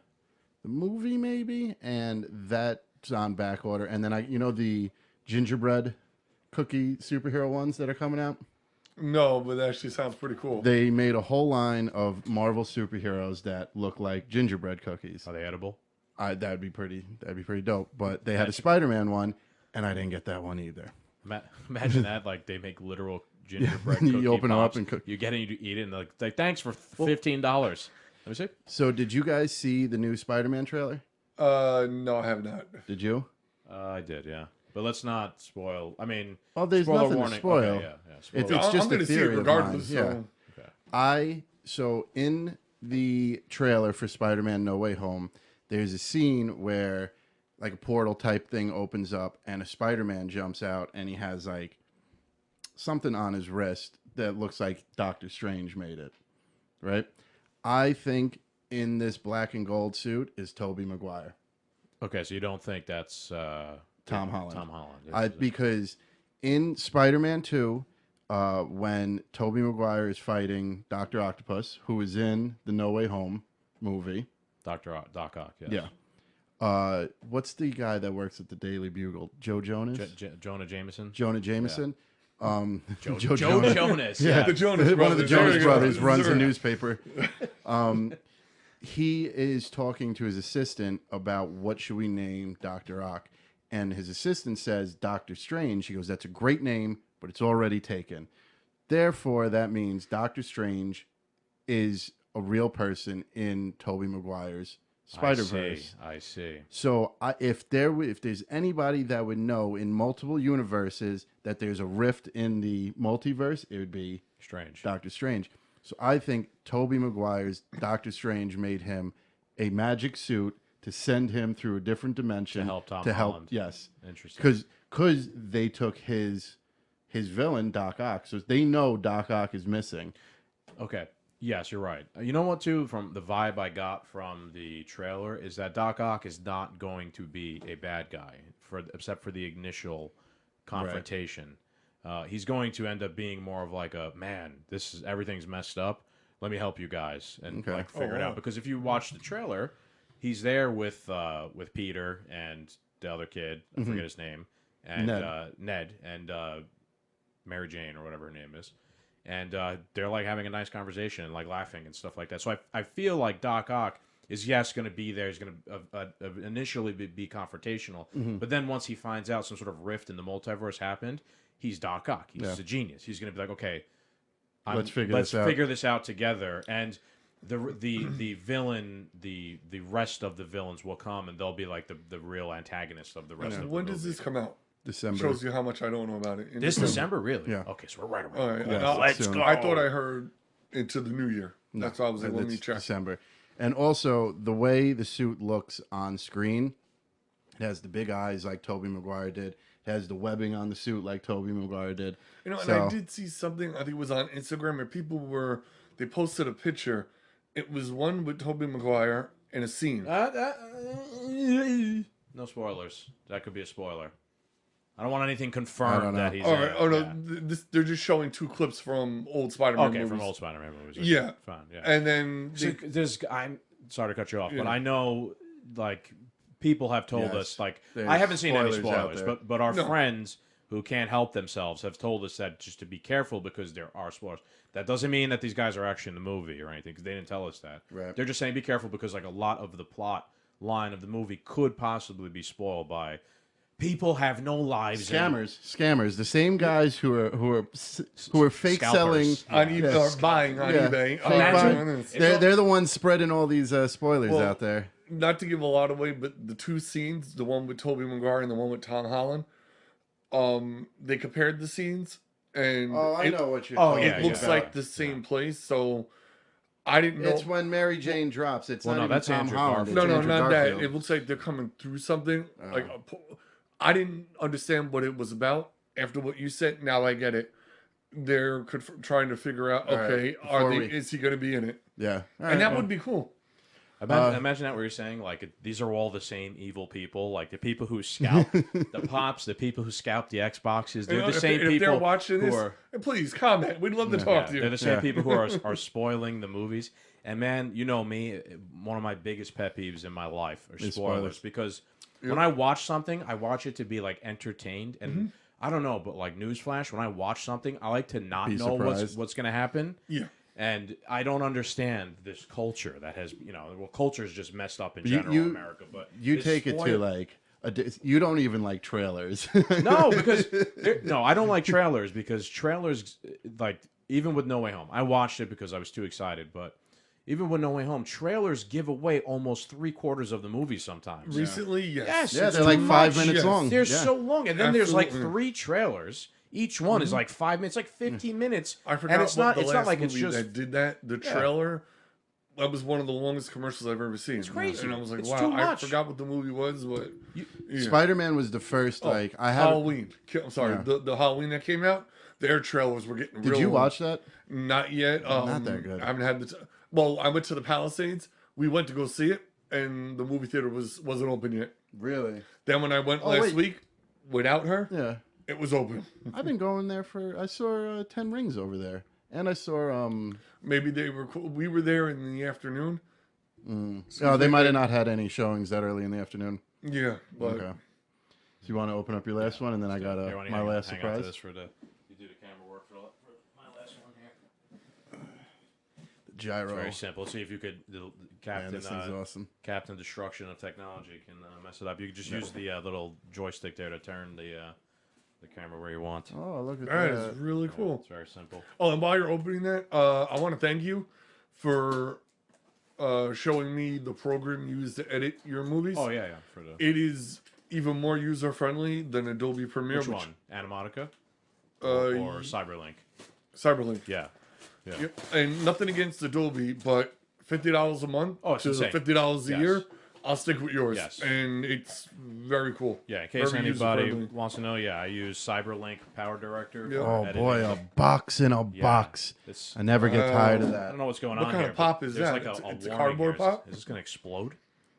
the movie, maybe, and that's on back order. And then the gingerbread cookie superhero ones that are coming out? No, but that actually sounds pretty cool. They made a whole line of Marvel superheroes that look like gingerbread cookies. Are they edible? That'd be pretty dope. But they had a Spider-Man one, and I didn't get that one either. Imagine that, like they make literal gingerbread You cookie open 'em up pops. and cook- You get it, you eat it, and they're like thanks for $15. Let me see. So did you guys see the new Spider-Man trailer? No, I have not. Did you? I did, yeah. But let's not spoil. I mean, Well, there's spoiler nothing to warning. spoil. Okay, yeah. Spoiler. It's just I'm going a to see it theory of regardless. mine, So So in the trailer for Spider-Man No Way Home, there's a scene where like a portal type thing opens up and a Spider-Man jumps out and he has like something on his wrist that looks like Doctor Strange made it. Right? I think in this black and gold suit is Tobey Maguire. Okay, so you don't think that's Tom Holland. Tom Holland. Because in Spider-Man 2, when Tobey Maguire is fighting Dr. Octopus, who is in the No Way Home movie. Doc Ock, yes. Yeah. What's the guy that works at the Daily Bugle? Joe Jonas? Jonah Jameson. Jonah Jameson? Joe Jonas. Jonas. Yeah, The Jonas one of the Brothers. Jonas There you go. Brothers runs the Sure. newspaper. He is talking to his assistant about what should we name Dr. Ock. And his assistant says Doctor Strange. He goes, that's a great name, but it's already taken. Therefore, that means Doctor Strange is a real person in Tobey Maguire's Spider-Verse. I see. So if there's anybody that would know in multiple universes that there's a rift in the multiverse, it would be Strange. Doctor Strange. So I think Tobey Maguire's Doctor Strange made him a magic suit to send him through a different dimension To help Tom Holland. Yes, Interesting. because they took his villain Doc Ock, so they know Doc Ock is missing. Okay. Yes, you're right. You know what, too, from the vibe I got from the trailer is that Doc Ock is not going to be a bad guy except for the initial confrontation. He's going to end up being more of like a, man, everything's messed up. Let me help you guys and Okay. like figure it wow. out. Because if you watch the trailer, he's there with Peter and the other kid. I forget his name. And Ned and Mary Jane or whatever her name is. And they're like having a nice conversation and like laughing and stuff like that. So I feel like Doc Ock is going to be there. He's going to initially be confrontational, but then once he finds out some sort of rift in the multiverse happened, he's Doc Ock. He's a genius. He's going to be like, okay, Let's figure this out. together. And the villain, the rest of the villains will come and they'll be like the real antagonists of the rest of the when does movie. this come out? December. Shows you how much I don't know about it. In This December, really? Yeah. Okay, so we're right around. All right. Yes, Now, it's soon. I thought I heard into the new year. That's why I was like, let me It's check. December. And also the way the suit looks on screen, it has the big eyes like Tobey Maguire did. It has the webbing on the suit like Tobey Maguire did. You know, and So- I did see something, I think it was on Instagram, where they posted a picture. It was one with Tobey Maguire in a scene. No spoilers. That could be a spoiler. I don't want anything I confirmed don't know. that he's. All right. Oh, no. yeah. They're just showing two clips from old Spider-Man Okay, movies. from old Spider-Man movies. Okay, Yeah. fine. Yeah. And then So they, I'm sorry to cut you off, but Yeah. I know like people have told Yes. us like There's I haven't seen any spoilers out spoilers, there. but our No. friends who can't help themselves have told us that just to be careful because there are spoilers. That doesn't mean that these guys are actually in the movie or anything because they didn't tell us that. Right. They're just saying be careful because like a lot of the plot line of the movie could possibly be spoiled by people have no lives. Scammers, the same guys who are fake Scalpers. selling On eBay or buying on Yeah. eBay. Fake buying. honest. They're the ones spreading all these spoilers Well, out there. Not to give a lot away, but the two scenes, the one with Tobey Maguire and the one with Tom Holland, they compared the scenes, and I know what you're Oh, talking yeah, it looks about. like the same place. So I didn't know. It's when Mary Jane drops. It's Well, not no, even that's Tom Andrew Holland. Garfield. It's No, Andrew not Garfield. that. It looks like they're coming through something. Oh. Like I didn't understand what it was about. After what you said, now I get it. They're trying to figure out. All right, Okay, before is he going to be in it? Yeah, And that would be cool. Imagine that where you're saying like these are all the same evil people, like the people who scout the pops, the people who scout the Xboxes. They're You know, the same if people they're watching who this, are please comment. We'd love to talk to you. they're the same Yeah. people who are spoiling the movies. And man, you know me, one of my biggest pet peeves in my life are Is spoilers spoilers. because when I watch something, I watch it to be like entertained and I don't know, but like newsflash, when I watch something, I like to not Be know surprised. what's going to happen. Yeah. And I don't understand this culture that has, culture is just messed up in You- general you- in America. But You this take it to spoil- like you don't even like trailers. no, because no, I don't like trailers because trailers, like even with No Way Home, I watched it because I was too excited. But even with No Way Home, trailers give away almost 3/4 of the movie sometimes. Recently, yes. Yes, Yeah, it's they're like too 5 much. minutes Yes. long. They're Yeah. so long, and then there's like Absolutely. 3 trailers. Each one is like 5 minutes, like 15 minutes. I forgot and it's what not. the It's last not like it's movie just. that did that. The trailer, that was one of the longest commercials I've ever seen. It's crazy. And I was like, It's wow, too I much. forgot what the movie was, but yeah. Spider-Man was the first. Like I had. Halloween. I'm sorry, Yeah. the Halloween that came out, their trailers were getting Did real you long. watch that? Not yet. Not that good. I haven't had the well, I went to the Palisades. We went to go see it, and the movie theater wasn't open yet. Really? Then when I went Oh, last wait. week without her, Yeah. it was open. I've been going there for. I saw 10 Rings over there, and I saw Maybe they were. We were there in the afternoon. Oh, they might have not had any showings that early in the afternoon. Yeah, but Okay. So you want to open up your last one, and then I got Here, why don't you my hang- last hang on to surprise. this for the. You do the camera work for my last one here. Gyro. Very simple. See if you could, Man, Captain. this thing's awesome. Captain Destruction of Technology can mess it up. You could just use the little joystick there to turn the camera where you want. Oh, look at that that. is really cool. It's very simple. Oh, and while you're opening that, I want to thank you for showing me the program you use to edit your movies. Oh yeah. For the It is even more user friendly than Adobe Premiere. which one? Animatica Uh, or Cyberlink? Cyberlink. Yeah. Yep. And nothing against Adobe, but $50 a month Oh, it's to insane. $50 a Yes. year, I'll stick with yours. Yes. And it's very cool. Yeah. In case Very anybody user-friendly. wants to know, yeah, I use Cyberlink Power Director. Yeah. for Oh editing. boy, a box in a Yeah. box. It's I never get tired of I that. don't know what's going What on kind here. of pop but is there's that? Like It's a warning cardboard here. pop? Is this going to explode?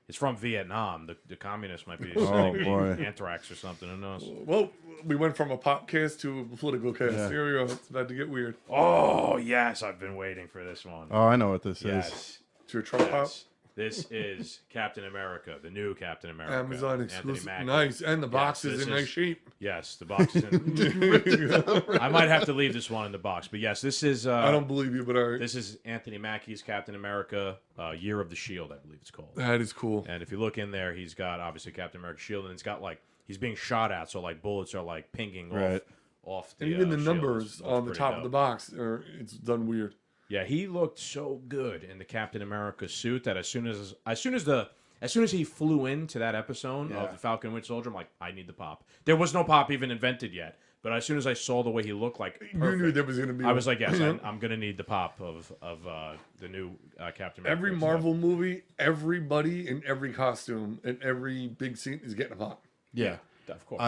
It's from Vietnam. The communists might be Oh, sending boy. anthrax or something. Who knows? Well, we went from a pop cast to a political cast. Yeah. Here we go. It's about to get weird. Oh yes, I've been waiting for this one. Oh, I know what this is. yes, It's your Trump yes. This is Captain America, the new Captain pop. America. Amazon Anthony exclusive. Mackie. Nice. And the box Yes, is this in is- nice shape. Yes, the box is in. I might have to leave this one in the box, but yes, this is. I don't believe you, but all right. This is Anthony Mackie's Captain America, Year of the Shield, I believe it's called. That is cool. And if you look in there, he's got obviously Captain America's shield, and it's got like he's being shot at, so like bullets are like pinging Right. off the. And even the shield. numbers Looks on the pretty top dope. of the box, it's done weird. Yeah, he looked so good in the Captain America suit that as soon as he flew into that episode Yeah. of the Falcon Winter Soldier, I'm like, I need the pop. There was no pop even invented yet, but as soon as I saw the way he looked, like You knew perfect, there was going to be I was like, yes, Yeah. I'm gonna need the pop of the new Captain America. Every Marvel movie, everybody in every costume and every big scene is getting a pop. Yeah. of course.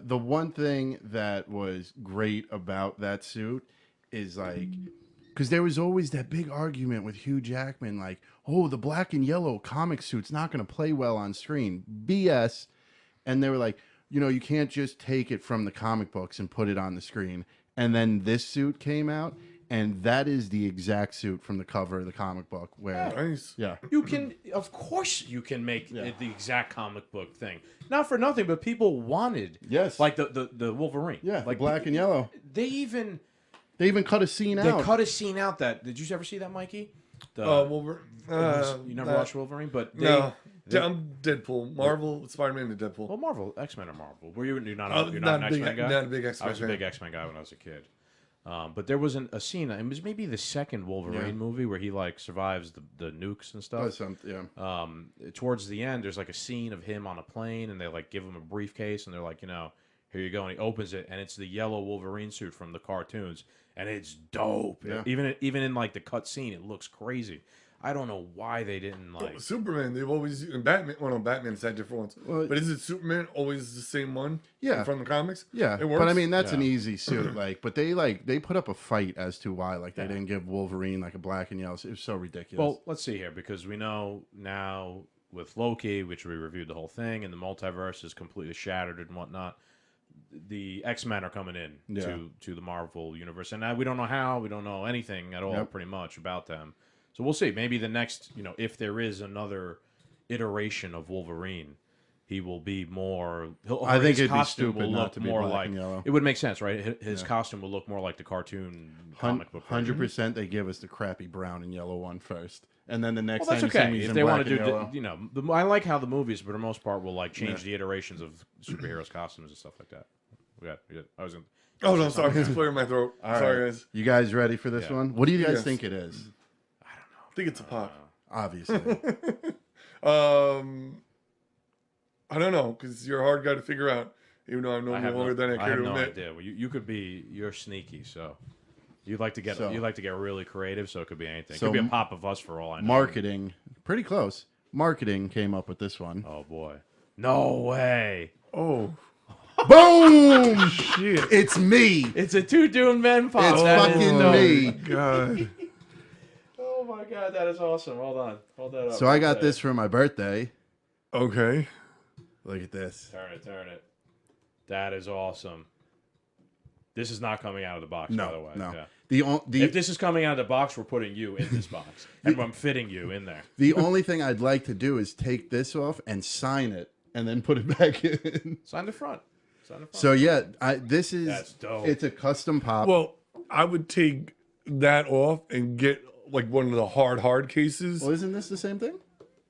The one thing that was great about that suit is like, because there was always that big argument with Hugh Jackman, like, oh, the black and yellow comic suit's not going to play well on screen. BS. And they were like, you can't just take it from the comic books and put it on the screen. And then this suit came out, and that is the exact suit from the cover of the comic book. Where, Nice. yeah, You can, of course, you can make Yeah. the exact comic book thing. Not for nothing, but people wanted, Yes. like the Wolverine, yeah, like black and yellow. They even Cut a scene they out. cut a scene out that. Did you ever see that, Mikey? The, Wolverine. you never watched Wolverine, but they, No. they- I'm Deadpool. Marvel, Spider-Man, and Deadpool. well, Marvel, X-Men or Marvel. Were you? You're not. You're not not a an big, X-Men guy. not a big I X-Men was a fan. big X-Men guy when I was a kid. But there was a scene. It was maybe the second Wolverine movie where he like survives the nukes and stuff. Yeah. Towards the end, there's like a scene of him on a plane, and they like give him a briefcase, and they're like, here you go, and he opens it, and it's the yellow Wolverine suit from the cartoons, and it's dope. Yeah. Even in like the cut scene, it looks crazy. I don't know why they didn't like. Superman, they've always and Batman. Well, no, Batman's had different ones. Well, but is it Superman always the same one? Yeah. from the comics. Yeah, it works. but I mean that's an Yeah. easy suit. But they put up a fight as to why they didn't give Wolverine like a black and yellow. It was so ridiculous. Well, let's see here, because we know now with Loki, which we reviewed the whole thing, and the multiverse is completely shattered and whatnot. The X-Men are coming in to the Marvel universe, and now we don't know how, we don't know anything at all, pretty much about them. So we'll see. Maybe the next, if there is another iteration of Wolverine, he will be more. I think his it'd be costume stupid will not look to be more black like. and yellow. It would make sense, right? His costume will look more like the cartoon comic book. version. 100%, they give us the crappy brown and yellow one first, and then the next Well, that's time okay. you see If him they black want to and do, yellow. I like how the movies, for the most part, will like change the iterations of superheroes' costumes and stuff like that. I was in. Oh no, sorry, it's clearing my throat. All Sorry, right. guys. You guys ready for this Yeah. one? What do you guys Yes. think it is? I think it's a pop. Obviously, I don't know because you're a hard guy to figure out. Even though I've known you longer than I care have to no admit. idea. Well, you could be. You're sneaky, so you'd like to get really creative. So it could be anything. It So could be a pop of us for all I know. marketing, pretty close. Marketing came up with this one. Oh boy. No way. Oh Boom! shit! It's me. It's a Two Doomed Men pop. It's That is fucking dope. me. God. Oh my god, that is awesome. Hold on. Hold that up. So I got this for my birthday. Okay. Look at this. Turn it. That is awesome. This is not coming out of the box, by the way. No. Yeah. The If this is coming out of the box, we're putting you in this box, and I'm fitting you in there. the only thing I'd like to do is take this off and sign it, and then put it back in. Sign the front. So yeah, this is That's dope. It's a custom pop. Well, I would take that off and get like one of the hard cases. Well, isn't this the same thing?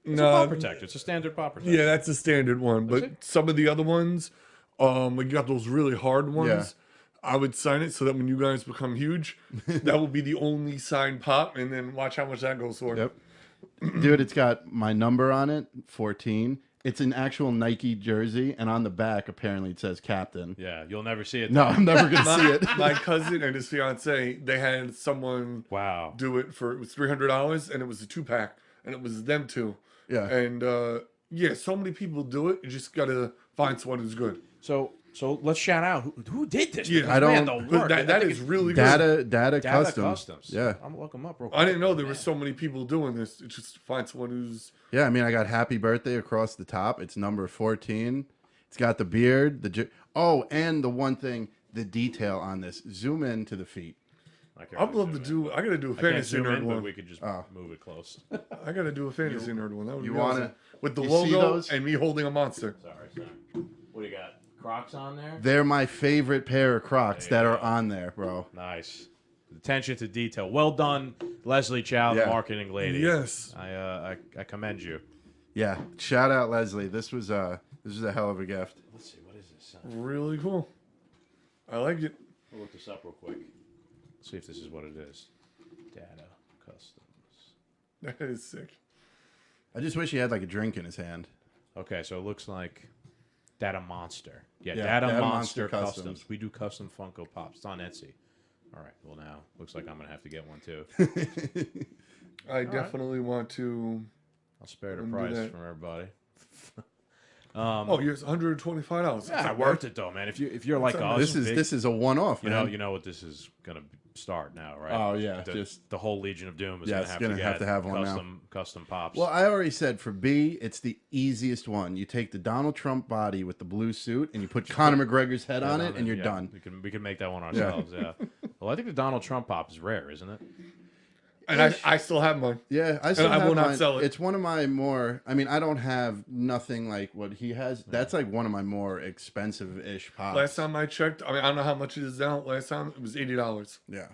It's a pop protector. It's a standard pop protector. Yeah, that's a standard one. But some of the other ones, like you got those really hard ones. Yeah. I would sign it so that when you guys become huge, that will be the only signed pop, and then watch how much that goes for. Yep. Dude, it's got my number on it, 14. It's an actual Nike jersey, and on the back, apparently, it says Captain. Yeah, you'll never see it. No, I'm never gonna see it. My cousin and his fiance, they had someone Wow. do it for, it was $300, and it was a 2-pack, and it was them two. Yeah. And yeah, so many people do it. You just gotta find someone who's good. So let's shout out who did this. Yeah, Because, I don't- Man, the But work. that think is it's really good. Data Data Customs. Yeah. I'm gonna look them up real quick. I didn't know there were so many people doing this. It's just to find someone who's Yeah, I mean, I got Happy Birthday across the top. It's number 14. It's got the beard, and the one thing, the detail on this. Zoom in to the feet. I can't I'd love to zoom in. do. I gotta do a I can't fantasy zoom nerd in, but one. we could just move it close. I gotta do a fantasy nerd one. That would You be wanna- awesome. With the you see logo those? and me holding a monster. Sorry. What do you got? Crocs on there? They're my favorite pair of Crocs There that you are go. on there, bro. Nice. Attention to detail. Well done, Leslie Chow, the Yeah. marketing lady. Yes. I commend you. Yeah, shout out Leslie. This was a hell of a gift. Let's see, what is this? Really cool. I like it. We'll look this up real quick. See if this is what it is. Data Customs. That is sick. I just wish he had like a drink in his hand. Okay, so it looks like Data Monster. Yeah, Yeah, Data Data Monster Monster Customs. Customs. We do custom Funko Pops. It's on Etsy. All right, well now, looks like I'm going to have to get one too. I definitely want to. I'll spare the Undo price that. from everybody. Oh, here's $125. Yeah, worth it though, man. If you're like us, This is a one-off, you man. know what this is gonna start now, right? Oh, yeah, the, just- the whole Legion of Doom is Yeah, gonna it's have gonna to have to have one now. custom pops. Well, I already said for B, it's the easiest one. You take the Donald Trump body with the blue suit, and you put Conor McGregor's head on it, and you're Yeah, done. We can make that one ourselves. Yeah. Well, I think the Donald Trump pop is rare, isn't it? And I still have mine. Yeah, I still I have will not mine. sell it. It's one of my more. I mean, I don't have nothing like what he has. That's like one of my more expensive-ish pops. Last time I checked, I mean, I don't know how much it is now. Last time it was $80, Yeah.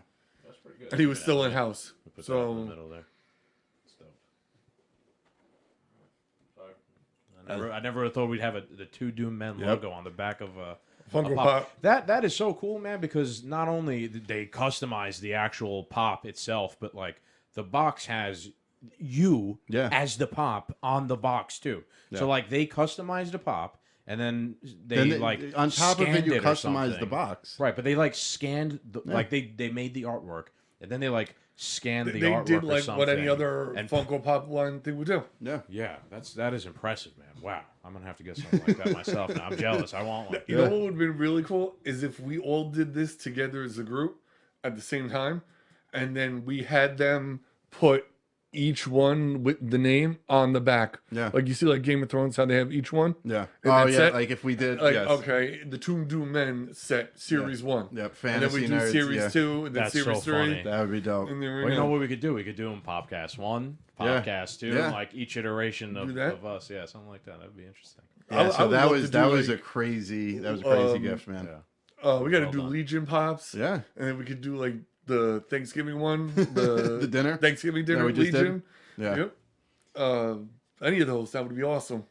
That's pretty good. and he was still in house. Put that in the So middle there. I never would have thought we'd have the two Doom Men logo on the back of a Funko pop. Pop. That is so cool, man, because not only did they customize the actual pop itself, but like the box has you as the pop on the box too. So like they customized the pop and then they like on top of it you scanned or customize the something. box. Right, but they like scanned like they made the artwork and then they like scanned the they artwork did or like something. what any other and Funko Pop line thing would do. Yeah. yeah, that is impressive, man. Wow, I'm gonna have to get something like that myself now. I'm jealous. I want one. You know what would have been really cool is if we all did this together as a group at the same time, and then we had them put each one with the name on the back. Yeah. Like you see, like Game of Thrones, how they have each one. Yeah. And Oh that's yeah. it. Like if we did. Like yes. okay, the Tomb Doom Men set series 1. Yep. And then we Fantasy do nerds. series yeah. 2, and then That's series so 3. funny. That would be dope. And then Well, you know what we could do? We could do them Popcast 1, Yeah. Popcast 2, Yeah. like each iteration Do that? of us. Yeah, something like that. That'd be interesting. Yeah. I So would that love was to that do, was like, a crazy gift, man. Yeah. we got to Well do done. Legion Pops. Yeah. And then we could do like the Thanksgiving one. The dinner. Thanksgiving dinner we just did? Legion. Yeah. Yep. Any of those, that would be awesome.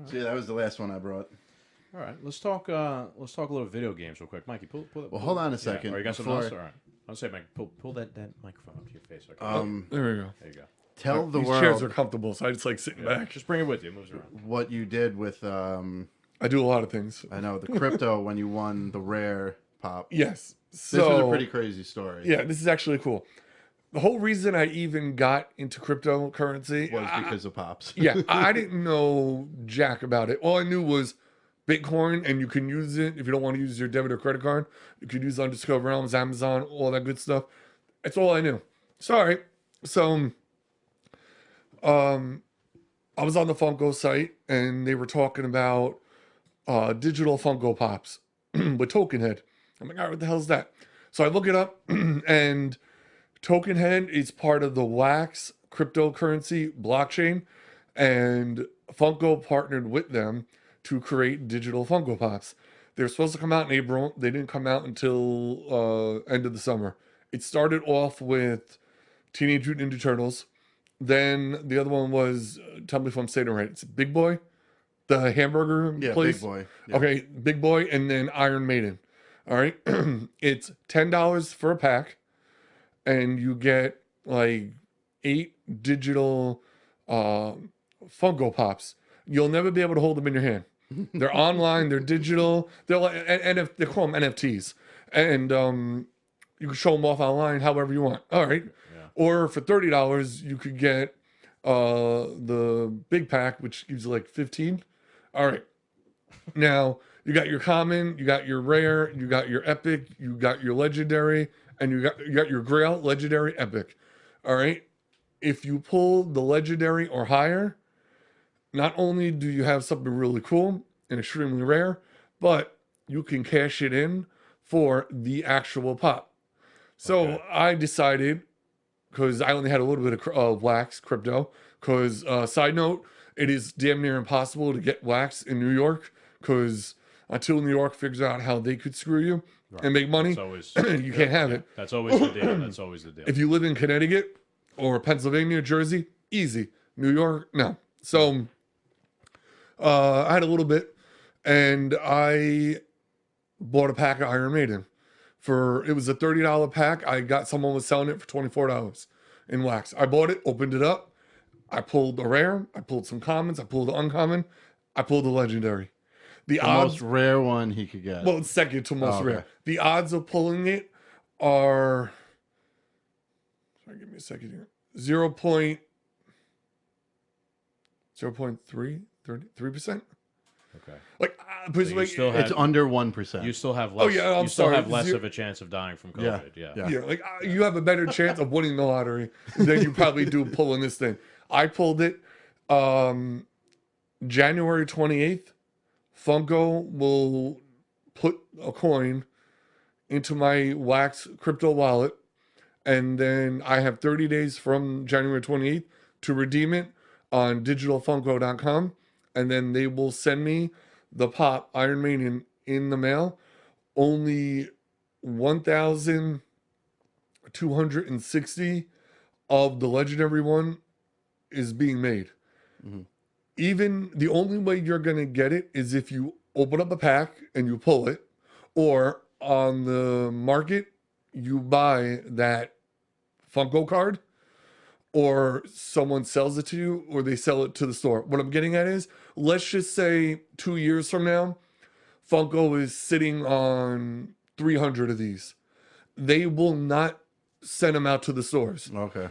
So yeah, that was the last one I brought. All right, let's talk a little video games real quick. Mikey, pull that. Well, hold on a second. Yeah. Or you got something else? before- All right. I'll say, Mike, pull that microphone up to your face. Okay. There we go. there you go. Tell the These chairs are world comfortable, so I just like sitting back. Just bring it with you. It moves around. what you did with I do a lot of things. I know the crypto when you won the rare pop. Yes. This So was a pretty crazy story. yeah, this is actually cool. The whole reason I even got into cryptocurrency Was because of pops. yeah, I didn't know jack about it. All I knew was Bitcoin, and you can use it if you don't want to use your debit or credit card. You could use it on Discover Realms, Amazon, all that good stuff. That's all I knew. Sorry. So, I was on the Funko site, and they were talking about digital Funko Pops with Tokenhead. I'm like, all right, what the hell is that? So I look it up, and Tokenhead is part of the Wax cryptocurrency blockchain, and Funko partnered with them to create digital Funko Pops. They were supposed to come out in April. They didn't come out until end of the summer. It started off with Teenage Mutant Ninja Turtles. Then the other one was, tell me if I'm saying it right, it's Big Boy, the hamburger Yeah, place. big boy. Yeah. Okay, Big Boy, and then Iron Maiden. All right, it's $10 for a pack, and you get like 8 digital Funko Pops. You'll never be able to hold them in your hand. They're online. They're digital. They're like, and if they call them NFTs, and you can show them off online however you want. All right, or for $30, you could get the big pack, which gives you like 15. All right, now you got your common, you got your rare, you got your epic, you got your legendary, and you got your grail, legendary, epic. All right, if you pull the legendary or higher, not only do you have something really cool and extremely rare, but you can cash it in for the actual pop. So I decided, because I only had a little bit of wax crypto, because side note, it is damn near impossible to get wax in New York, because until New York figures out how they could screw you and make money, That's always you can't have it. that's always the deal. That's always the deal. If you live in Connecticut or Pennsylvania, Jersey, easy. New York, no. So I had a little bit, and I bought a pack of Iron Maiden. It was a $30 pack. I got someone was selling it for $24 in wax. I bought it, opened it up. I pulled a rare. I pulled some commons. I pulled the uncommon. I pulled the legendary. The The odds, most rare one he could get. well, it's second to most Oh, okay. rare. The odds of pulling it are, sorry, give me a second here. 0.3%. okay. Like, So you still have it's under 1%. you still have less. yeah, I'm you still sorry. have less of a chance of dying from Yeah. COVID. Yeah. Yeah. yeah, like you have a better chance of winning the lottery than you probably do pulling this thing. I pulled it January 28th. Funko will put a coin into my Wax crypto wallet, and then I have 30 days from January 28th to redeem it on digitalfunko.com, and then they will send me the pop Iron Maiden in the mail. Only 1,260 of the legendary one is being made. Even the only way you're going to get it is if you open up a pack and you pull it, or on the market, you buy that Funko card, or someone sells it to you, or they sell it to the store. What I'm getting at is, let's just say 2 years from now, Funko is sitting on 300 of these. They will not send them out to the stores. Okay.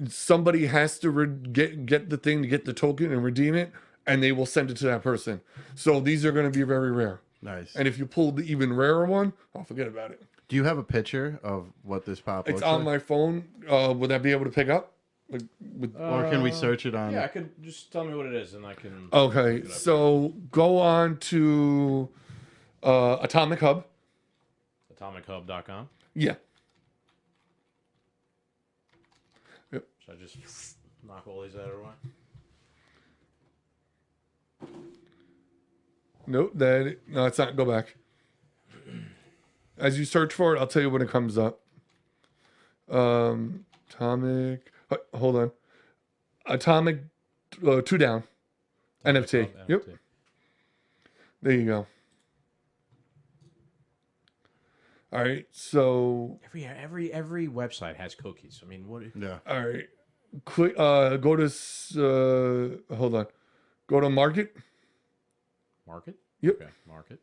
Somebody has to get the thing to get the token and redeem it, and they will send it to that person. So these are going to be very rare. Nice. And if you pull the even rarer one, I'll forget about it. Do you have a picture of what this pop It's looks on like? my phone. Would that be able to pick up? Like, Or can we search it on? Yeah, I could just tell me what it is, and I can. okay, look it up. so go on to Atomic Hub. AtomicHub.com. Yeah. Should I just knock all these out of the way? Nope, no, it's not. Go back. As you search for it, I'll tell you when it comes up. Atomic. Hold on. Atomic 2 down. NFT. Hub, Yep. NFT. There you go. All right. So, Every website has cookies. I mean, what? Yeah. all right. Quick. Go to. Hold on. Go to market. Market? Yep. Okay, market.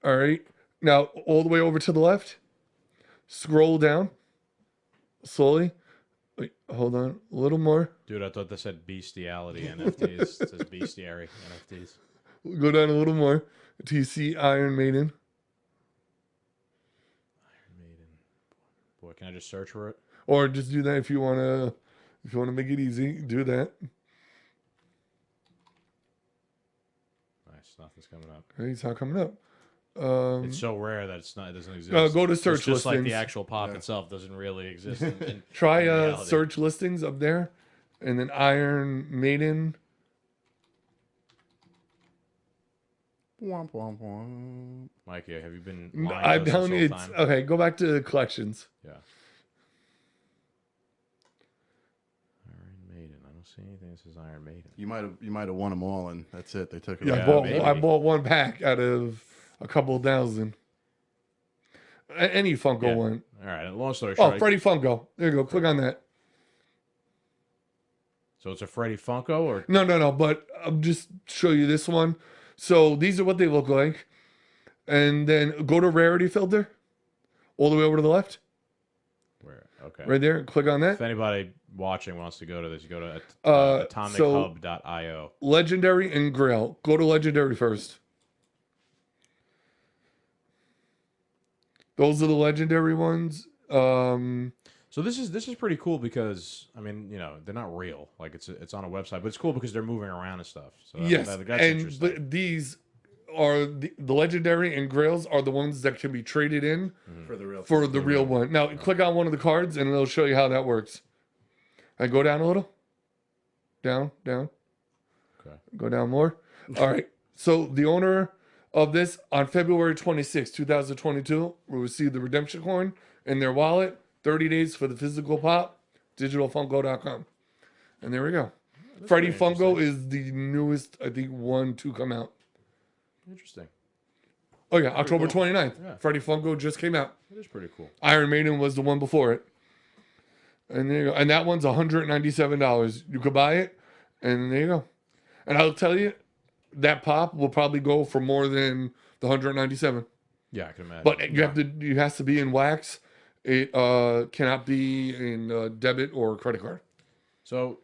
All right. Now, all the way over to the left. Scroll down. Slowly. Wait, hold on. A little more. Dude, I thought that said bestiality NFTs. It says bestiary NFTs. Go down a little more until you see Iron Maiden. Iron Maiden. Boy, can I just search for it? Or just do that if you wanna make it easy. Do that. Nice, nothing's coming up. Okay, it's not coming up. It's so rare that it doesn't exist. Go to search It's just like listings. the actual pop itself doesn't really exist. In Try reality. search listings up there, and then Iron Maiden. Womp womp womp. Mikey, have you been lying to I'm us this telling you, whole it's time? okay. Go back to collections. Yeah. Iron Maiden. I don't see anything that says Iron Maiden. You might have won them all, and that's it. They took it. Yeah, all. maybe. I bought one pack out of a couple thousand. Any Funko Yeah. one. All right. Long story short. Oh, Freddy Funko. There you go. Click on that. So it's a Freddy Funko, or No. But I'll just show you this one. So these are what they look like. And then go to rarity filter. All the way over to the left. where? Okay. Right there. Click on If that. anybody watching wants to go to this, you go to So atomichub.io. Legendary and Grail. Go to Legendary first. Those are the Legendary ones. So this is pretty cool because I mean, you know, they're not real. Like it's on a website, but it's cool because they're moving around and stuff. So Yes. that's And interesting. but these are the Legendary and Grails are the ones that can be traded in For the real. for the real one. Now, click on one of the cards and it'll show you how that works. And go down a little. Down. Okay. Go down more. All right. So the owner of this on February 26, 2022 will receive the redemption coin in their wallet. 30 days for the physical pop. Digitalfunko.com. And there we go. Freddy very Funko is the newest, I think, one to come out. Interesting. Oh, yeah. October 29th. Yeah. Freddy Funko just came out. It is pretty cool. Iron Maiden was the one before it. And there you go. And that one's $197. You could buy it, and there you go. And I'll tell you, that pop will probably go for more than the 197. Yeah, I can imagine. But it has to be in wax. It cannot be in debit or credit card. So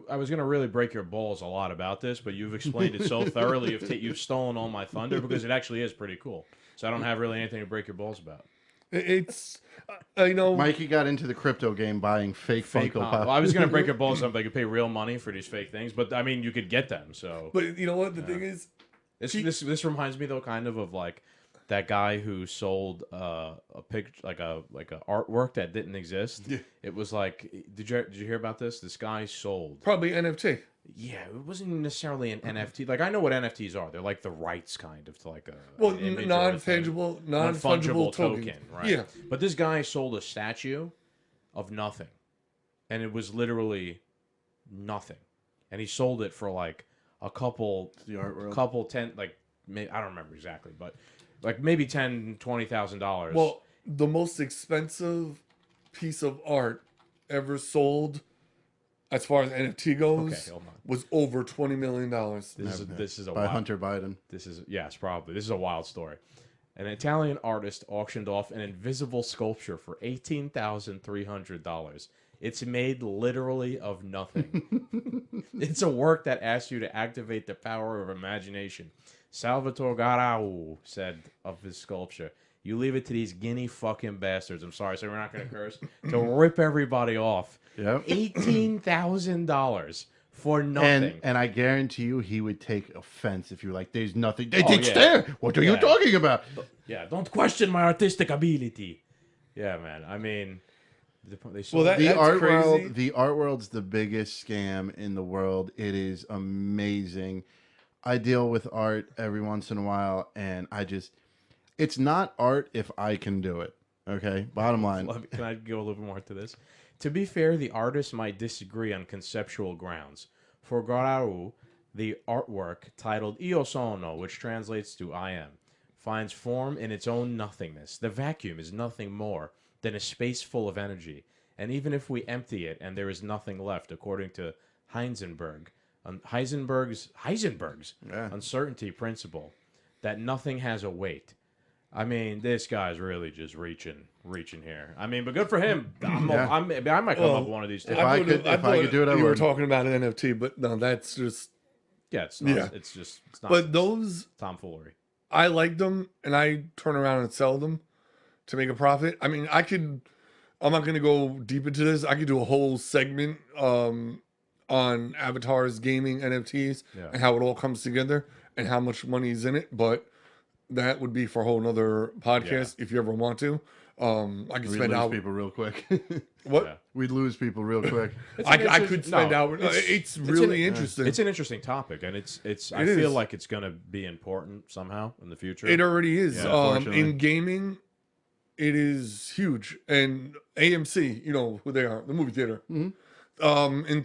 I was gonna really break your balls a lot about this, but you've explained it so thoroughly. You've stolen all my thunder because it actually is pretty cool. So I don't have really anything to break your balls about. It's know. Mikey got into the crypto game buying fake Funko Well, Pop. I was gonna break your balls up. I could pay real money for these fake things, but I mean, you could get them. So But you know what the thing is? this reminds me though, kind of like that guy who sold a picture, like a artwork that didn't exist. Yeah. It was like, did you hear about this? This guy sold. Probably NFT. Yeah, it wasn't necessarily an NFT. Like I know what NFTs are. They're like the rights kind of to like a Well, an image or a thing. non-fungible, non-fungible token. right? Yeah. But this guy sold a statue of nothing, and it was literally nothing, and he sold it for like a The art world. couple ten, like maybe, I don't remember exactly, but like maybe $10,000-$20,000. Well, the most expensive piece of art ever sold, as far as NFT goes, Okay, hold on. was over $20 million. This is a by wild, Hunter Biden. This is yes, probably. This is a wild story. An Italian artist auctioned off an invisible sculpture for $18,300. It's made literally of nothing. It's a work that asks you to activate the power of imagination. Salvatore Garau said of his sculpture, "You leave it to these guinea fucking bastards." I'm sorry, so we're not going to curse. To rip everybody off. Yep. $18,000 for nothing. And I guarantee you, he would take offense if you were like, "There's nothing. It's yeah. there. What are you Yeah. talking about?" Yeah, don't question my artistic ability. Yeah, man. I mean, they sold Well, The That's art crazy. world, the art world's the biggest scam in the world. It is amazing. I deal with art every once in a while, and it's not art if I can do it. Okay, bottom line. Can I go a little bit more to this? To be fair, the artists might disagree on conceptual grounds. For Garau, the artwork titled Io Sono, which translates to I am, finds form in its own nothingness. The vacuum is nothing more than a space full of energy. And even if we empty it and there is nothing left, according to Heisenberg's Yeah. uncertainty principle, that nothing has a weight. I mean, this guy's really just reaching here. I mean, but good for him. I might come up with one of these. If I could do it, I you were would. talking about an NFT, but no, that's just. Yeah, it's not. Yeah. It's not. But those, tomfoolery. I like them, and I turn around and sell them to make a profit. I mean, I'm not going to go deep into this. I could do a whole segment on avatars, gaming, NFTs, Yeah. and how it all comes together and how much money is in it. But that would be for a whole nother podcast if you ever want to. I could We'd spend lose out. people real quick. What? Yeah. We'd lose people real quick. I could spend out. It's really an- interesting. It's an interesting topic, and it's. I It feel is. like it's going to be important somehow in the future. It already is. Yeah, unfortunately. In gaming, it is huge. And AMC, you know who they are, the movie theater. In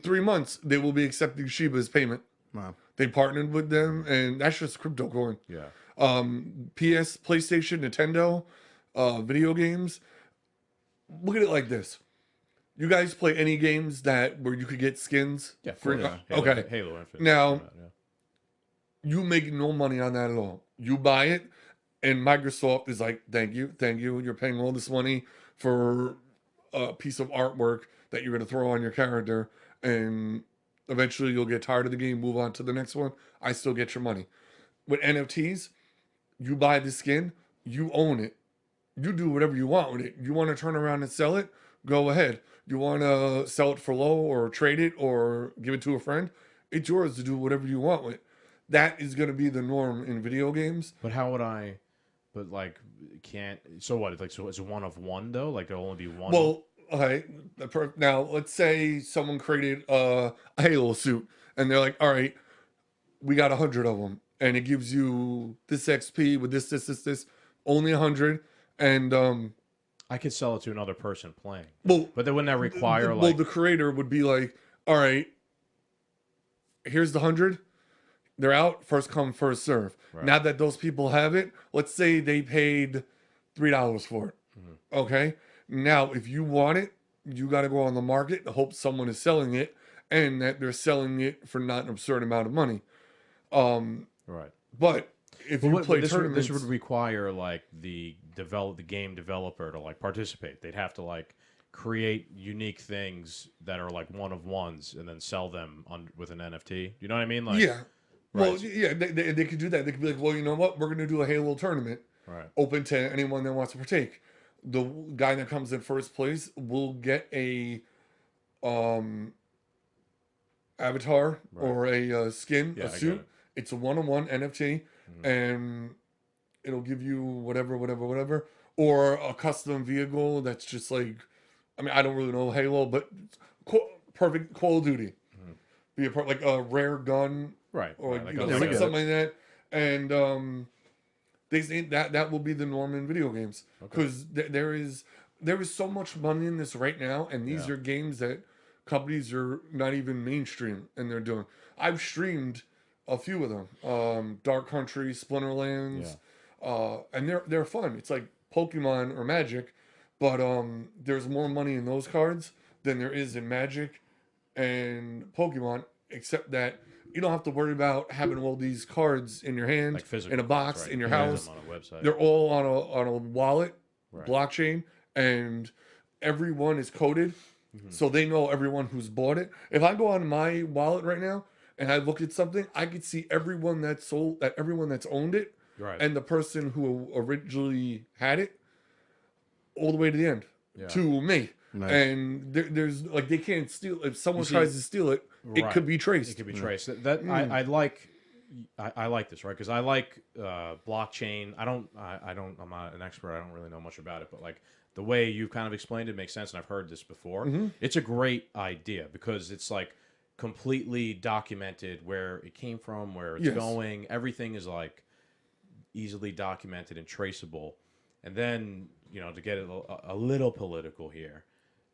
3 months, they will be accepting Shiba as payment. Wow. They partnered with them, and that's just crypto coin. Yeah. PS, PlayStation, Nintendo, video games. Look at it like this. You guys play any games where you could get skins? Yeah. For, yeah. okay. Halo Infinite. Now- Yeah. You make no money on that at all. You buy it, and Microsoft is like, thank you. You're paying all this money for a piece of artwork that you're going to throw on your character, and eventually you'll get tired of the game, move on to the next one. I still get your money. With NFTs, you buy the skin, you own it. You do whatever you want with it. You want to turn around and sell it? Go ahead. You want to sell it for low or trade it or give it to a friend? It's yours to do whatever you want with it. That is going to be the norm in video games. But how would I? But like, can't. So what? Like, so it's one of one though. Like there'll only be one. Well, okay. Now, let's say someone created a Halo suit and they're like, all right, we got 100 of them. And it gives you this XP with this, only 100. And, I could sell it to another person playing. well, But then wouldn't that require well, like? the creator would be like, all right, here's the 100. They're out, first come, first serve. Right. Now that those people have it, let's say they paid $3 for it. Mm-hmm. Okay. Now, if you want it, you got to go on the market to hope someone is selling it and that they're selling it for not an absurd amount of money. Right. But if you play this tournaments, would require like the game developer to like participate. They'd have to like create unique things that are like one of ones and then sell them with an NFT. You know what I mean? Like, yeah. Well, Right. yeah, they could do that. They could be like, well, you know what? We're going to do a Halo tournament. Right. Open to anyone that wants to partake. The guy that comes in first place will get a avatar Right. or a skin, Yeah, I a get suit. it. It's a one-on-one NFT, and it'll give you whatever, or a custom vehicle that's just like, I mean, I don't really know Halo, but perfect Call of Duty. Be a part like a rare gun, Right. or right, you know, like like a- something like that. And they say that will be the norm in video games because there is so much money in this right now, and these Yeah. are games that companies are not even mainstream and they're doing. I've streamed a few of them, Dark Country, Splinterlands, and they're fun. It's like Pokemon or Magic, but there's more money in those cards than there is in Magic and Pokemon, except that you don't have to worry about having all these cards in your hand, like physical in a box, cards, right. in your You can house. use them on a website. They're all on a wallet, Right. blockchain, and everyone is coded, so they know everyone who's bought it. If I go on my wallet right now and I look at something, I could see everyone that's owned it, Right. and the person who originally had it, all the way to the end, Yeah. to me. Nice. And there's like they can't steal. If someone You see- tries to steal it, it Right. could be traced. It could be traced. I like. I like this, right? Because I like blockchain. I'm not an expert. I don't really know much about it, but like the way you've kind of explained it makes sense, and I've heard this before. It's a great idea because it's like completely documented where it came from, where it's Yes. going. Everything is like easily documented and traceable. And then, to get it a little political here,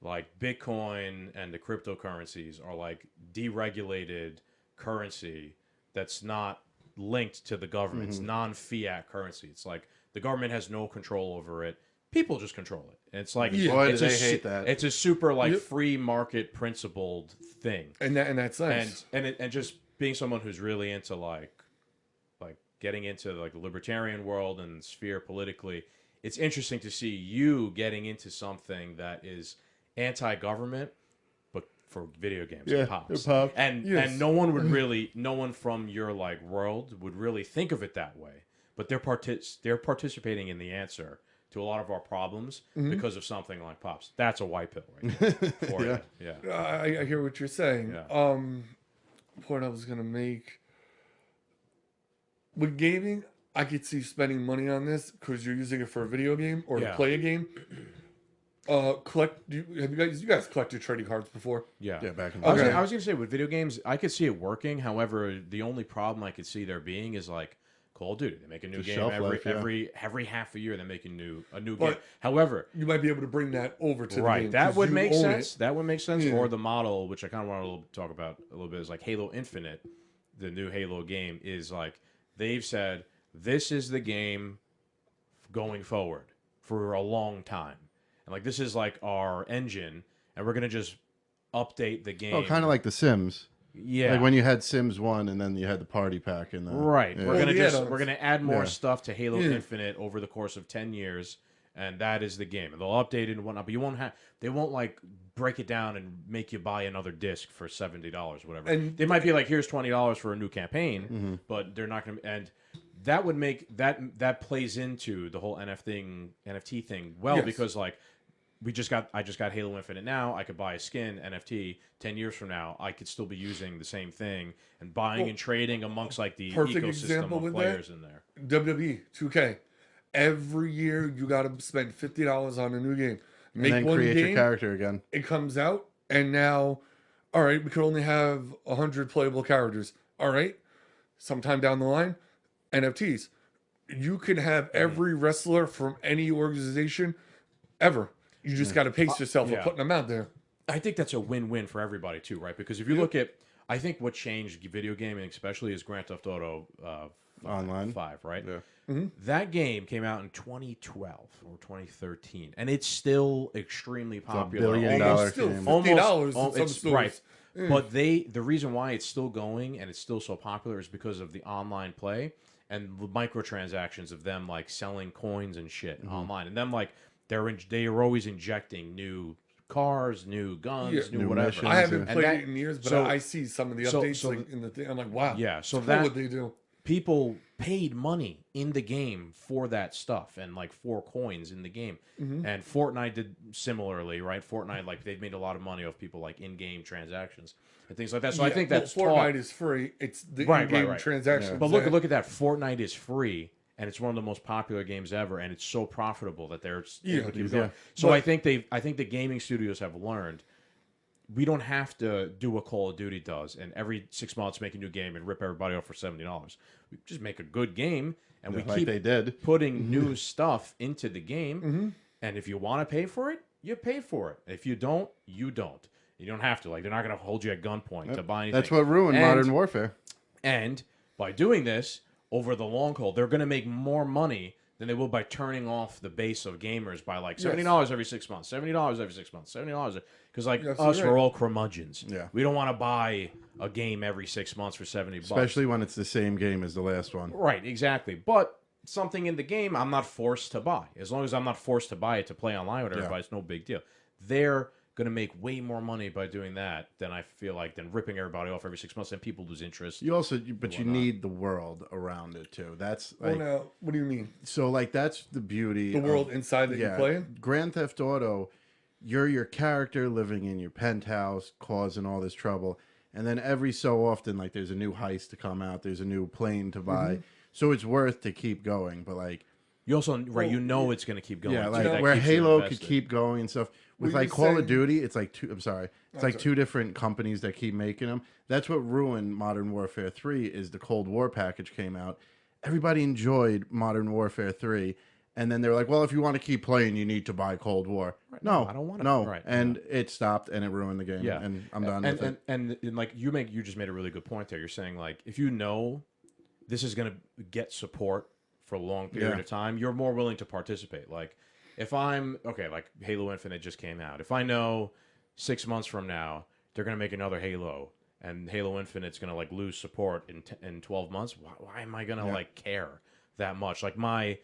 like Bitcoin and the cryptocurrencies are like deregulated currency that's not linked to the government. It's non-fiat currency. It's like the government has no control over it. People just control it. And it's like Yeah. Boy, it's do a they su- hate that. It's a super like Yep. free market principled thing. And that's nice. And just being someone who's really into like getting into like the libertarian world and sphere politically, it's interesting to see you getting into something that is anti-government, but for video games. Yeah, It pops. it pops. And Yes. and no one from your like world would really think of it that way. But they're participating in the answer to a lot of our problems because of something like Pops. That's a white pill right there for Yeah. you. Yeah. I hear what you're saying. Yeah. Point I was gonna make with gaming, I could see spending money on this because you're using it for a video game or to Yeah. play a game. You guys collected trading cards before? Yeah. Yeah, back in I was, the Okay. day. I was gonna say with video games, I could see it working. However, the only problem I could see there being is like Call of Duty. They make a new The game shelf life, yeah. every half a year. They make a new game. But- However, You might be able to bring that over to the right, game. that 'cause would you make own sense. it. That would make sense. Yeah. Or the model, which I kind of want to talk about a little bit, is like Halo Infinite. The new Halo game is like they've said this is the game going forward for a long time, and like this is like our engine, and we're gonna just update the game. Oh, kind of like The Sims. yeah, Like when you had Sims 1 and then you had the party pack and the right. Yeah. We're Well, gonna the add-ons. we're gonna add more Yeah. stuff to Halo Yeah. Infinite over the course of 10 years, and that is the game. And they'll update it and whatnot, but they won't like break it down and make you buy another disc for $70 or whatever. And- they might be like, here's $20 for a new campaign, but they're not gonna. And that would make that plays into the whole NFT thing well Yes. because like. I just got Halo Infinite now. I could buy a skin NFT 10 years from now. I could still be using the same thing and buying Well, and trading amongst like the perfect ecosystem example of with players that, in there. WWE 2K. Every year you got to spend $50 on a new game. and Make then one create your game, character again. it comes out, and now, all right, we could only have 100 playable characters. All right, sometime down the line, NFTs. You can have every wrestler from any organization ever. You just got to pace yourself yeah. for putting them out there. I think that's a win-win for everybody too, right? Because if you look at, I think what changed video gaming especially is Grand Theft Auto Online. 5, right? Yeah. That game came out in 2012 or 2013, and it's still extremely popular. billion Almost- dollar Still game. $50 in some it's stores. right. But the reason why it's still going and it's still so popular is because of the online play and the microtransactions of them like selling coins and shit Mm-hmm. online, and them like they are always injecting new cars, new guns, Yeah. new New whatever. missions. I haven't And played that- it in years, but so- I see some of the so- updates so like, in the thing. I'm like, wow. Yeah, so What that would they do? people paid money in the game for that stuff and like for coins in the game. Mm-hmm. And Fortnite did similarly, right? Fortnite, like they've made a lot of money off people like in-game transactions and things like that. So I Yeah, think well, that's Fortnite taught. is free. It's the Right, in-game right. transactions. But look at that. Fortnite is free, and it's one of the most popular games ever, and it's so profitable that they're Yeah, able to keep yeah. going. So But- I think the gaming studios have learned we don't have to do what Call of Duty does, and every 6 months make a new game and rip everybody off for $70. We just make a good game, and we like keep they did. putting new stuff into the game. And if you want to pay for it, you pay for it. If you don't, you don't. You don't have to. Like, they're not going to hold you at gunpoint to buy anything. That's what ruined And- Modern Warfare. And by doing this, over the long haul, they're going to make more money than they will by turning off the base of gamers by like $70 every 6 months, $70 every 6 months, $70. Because like Yes, us, right. we're all curmudgeons. Yeah. We don't want to buy a game every 6 months for $70. Especially when it's the same game as the last one. Right, exactly. But something in the game I'm not forced to buy. As long as I'm not forced to buy it to play online with everybody, it's no big deal. They're going to make way more money by doing that than I feel like than ripping everybody off every 6 months, and people lose interest. You also, but you need the world around it too. That's Well, like, now, what do you mean? so like that's the beauty. The of- world inside that you play in? Grand Theft Auto, you're your character living in your penthouse, causing all this trouble, and then every so often, like there's a new heist to come out, there's a new plane to buy, so it's worth to keep going. But like, You also, right, you know it's going to keep going. yeah, too. like That where keeps you Halo could invested. keep going and stuff. With Were you like Call of saying- Duty, it's like two. I'm sorry, it's like two different companies that keep making them. That's what ruined Modern Warfare 3. Is the Cold War package came out. Everybody enjoyed Modern Warfare 3, and then they were like, "Well, if you want to keep playing, you need to buy Cold War." No, I don't want it. No, Right, and it stopped, and it ruined the game. Yeah, and I'm done and, with it. and like you just made a really good point there. You're saying like if you know this is going to get support for a long period Yeah. of time, you're more willing to participate. Like if I'm okay, like Halo Infinite just came out. If I know 6 months from now they're going to make another Halo and Halo Infinite's going to like lose support in 12 months, why am I going to like care that much? Like my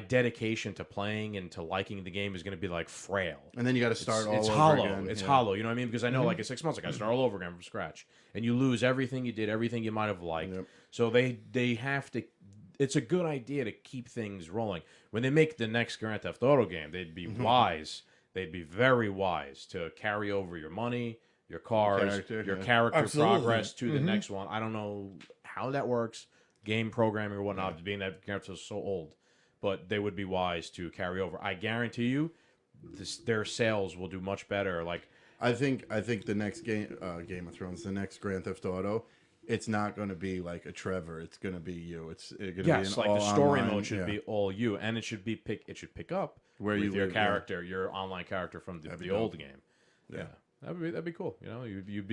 dedication to playing and to liking the game is going to be like frail. And then you got to start all It's over hollow. again. It's Yeah. hollow. You know what I mean? Because I know, like, in 6 months, I got to start all over again from scratch, and you lose everything you did, everything you might have liked. Yep. So they have to. It's a good idea to keep things rolling. When they make the next Grand Theft Auto game, they'd be wise. They'd be very wise to carry over your money, your cars, your yeah. character Absolutely. progress to the next one. I don't know how that works, game programming or whatnot, being that Grand Theft Auto is so old. But they would be wise to carry over. I guarantee you, their sales will do much better. Like I think the next Game of Thrones, the next Grand Theft Auto, it's not going to be like a Trevor. It's going to be you. It's going to be yes, an like all the story online, mode should yeah. be all you, and it should pick up Where with you your live, yeah. character, your online character from the be old dope. game. Yeah. That'd be cool. You know, you'd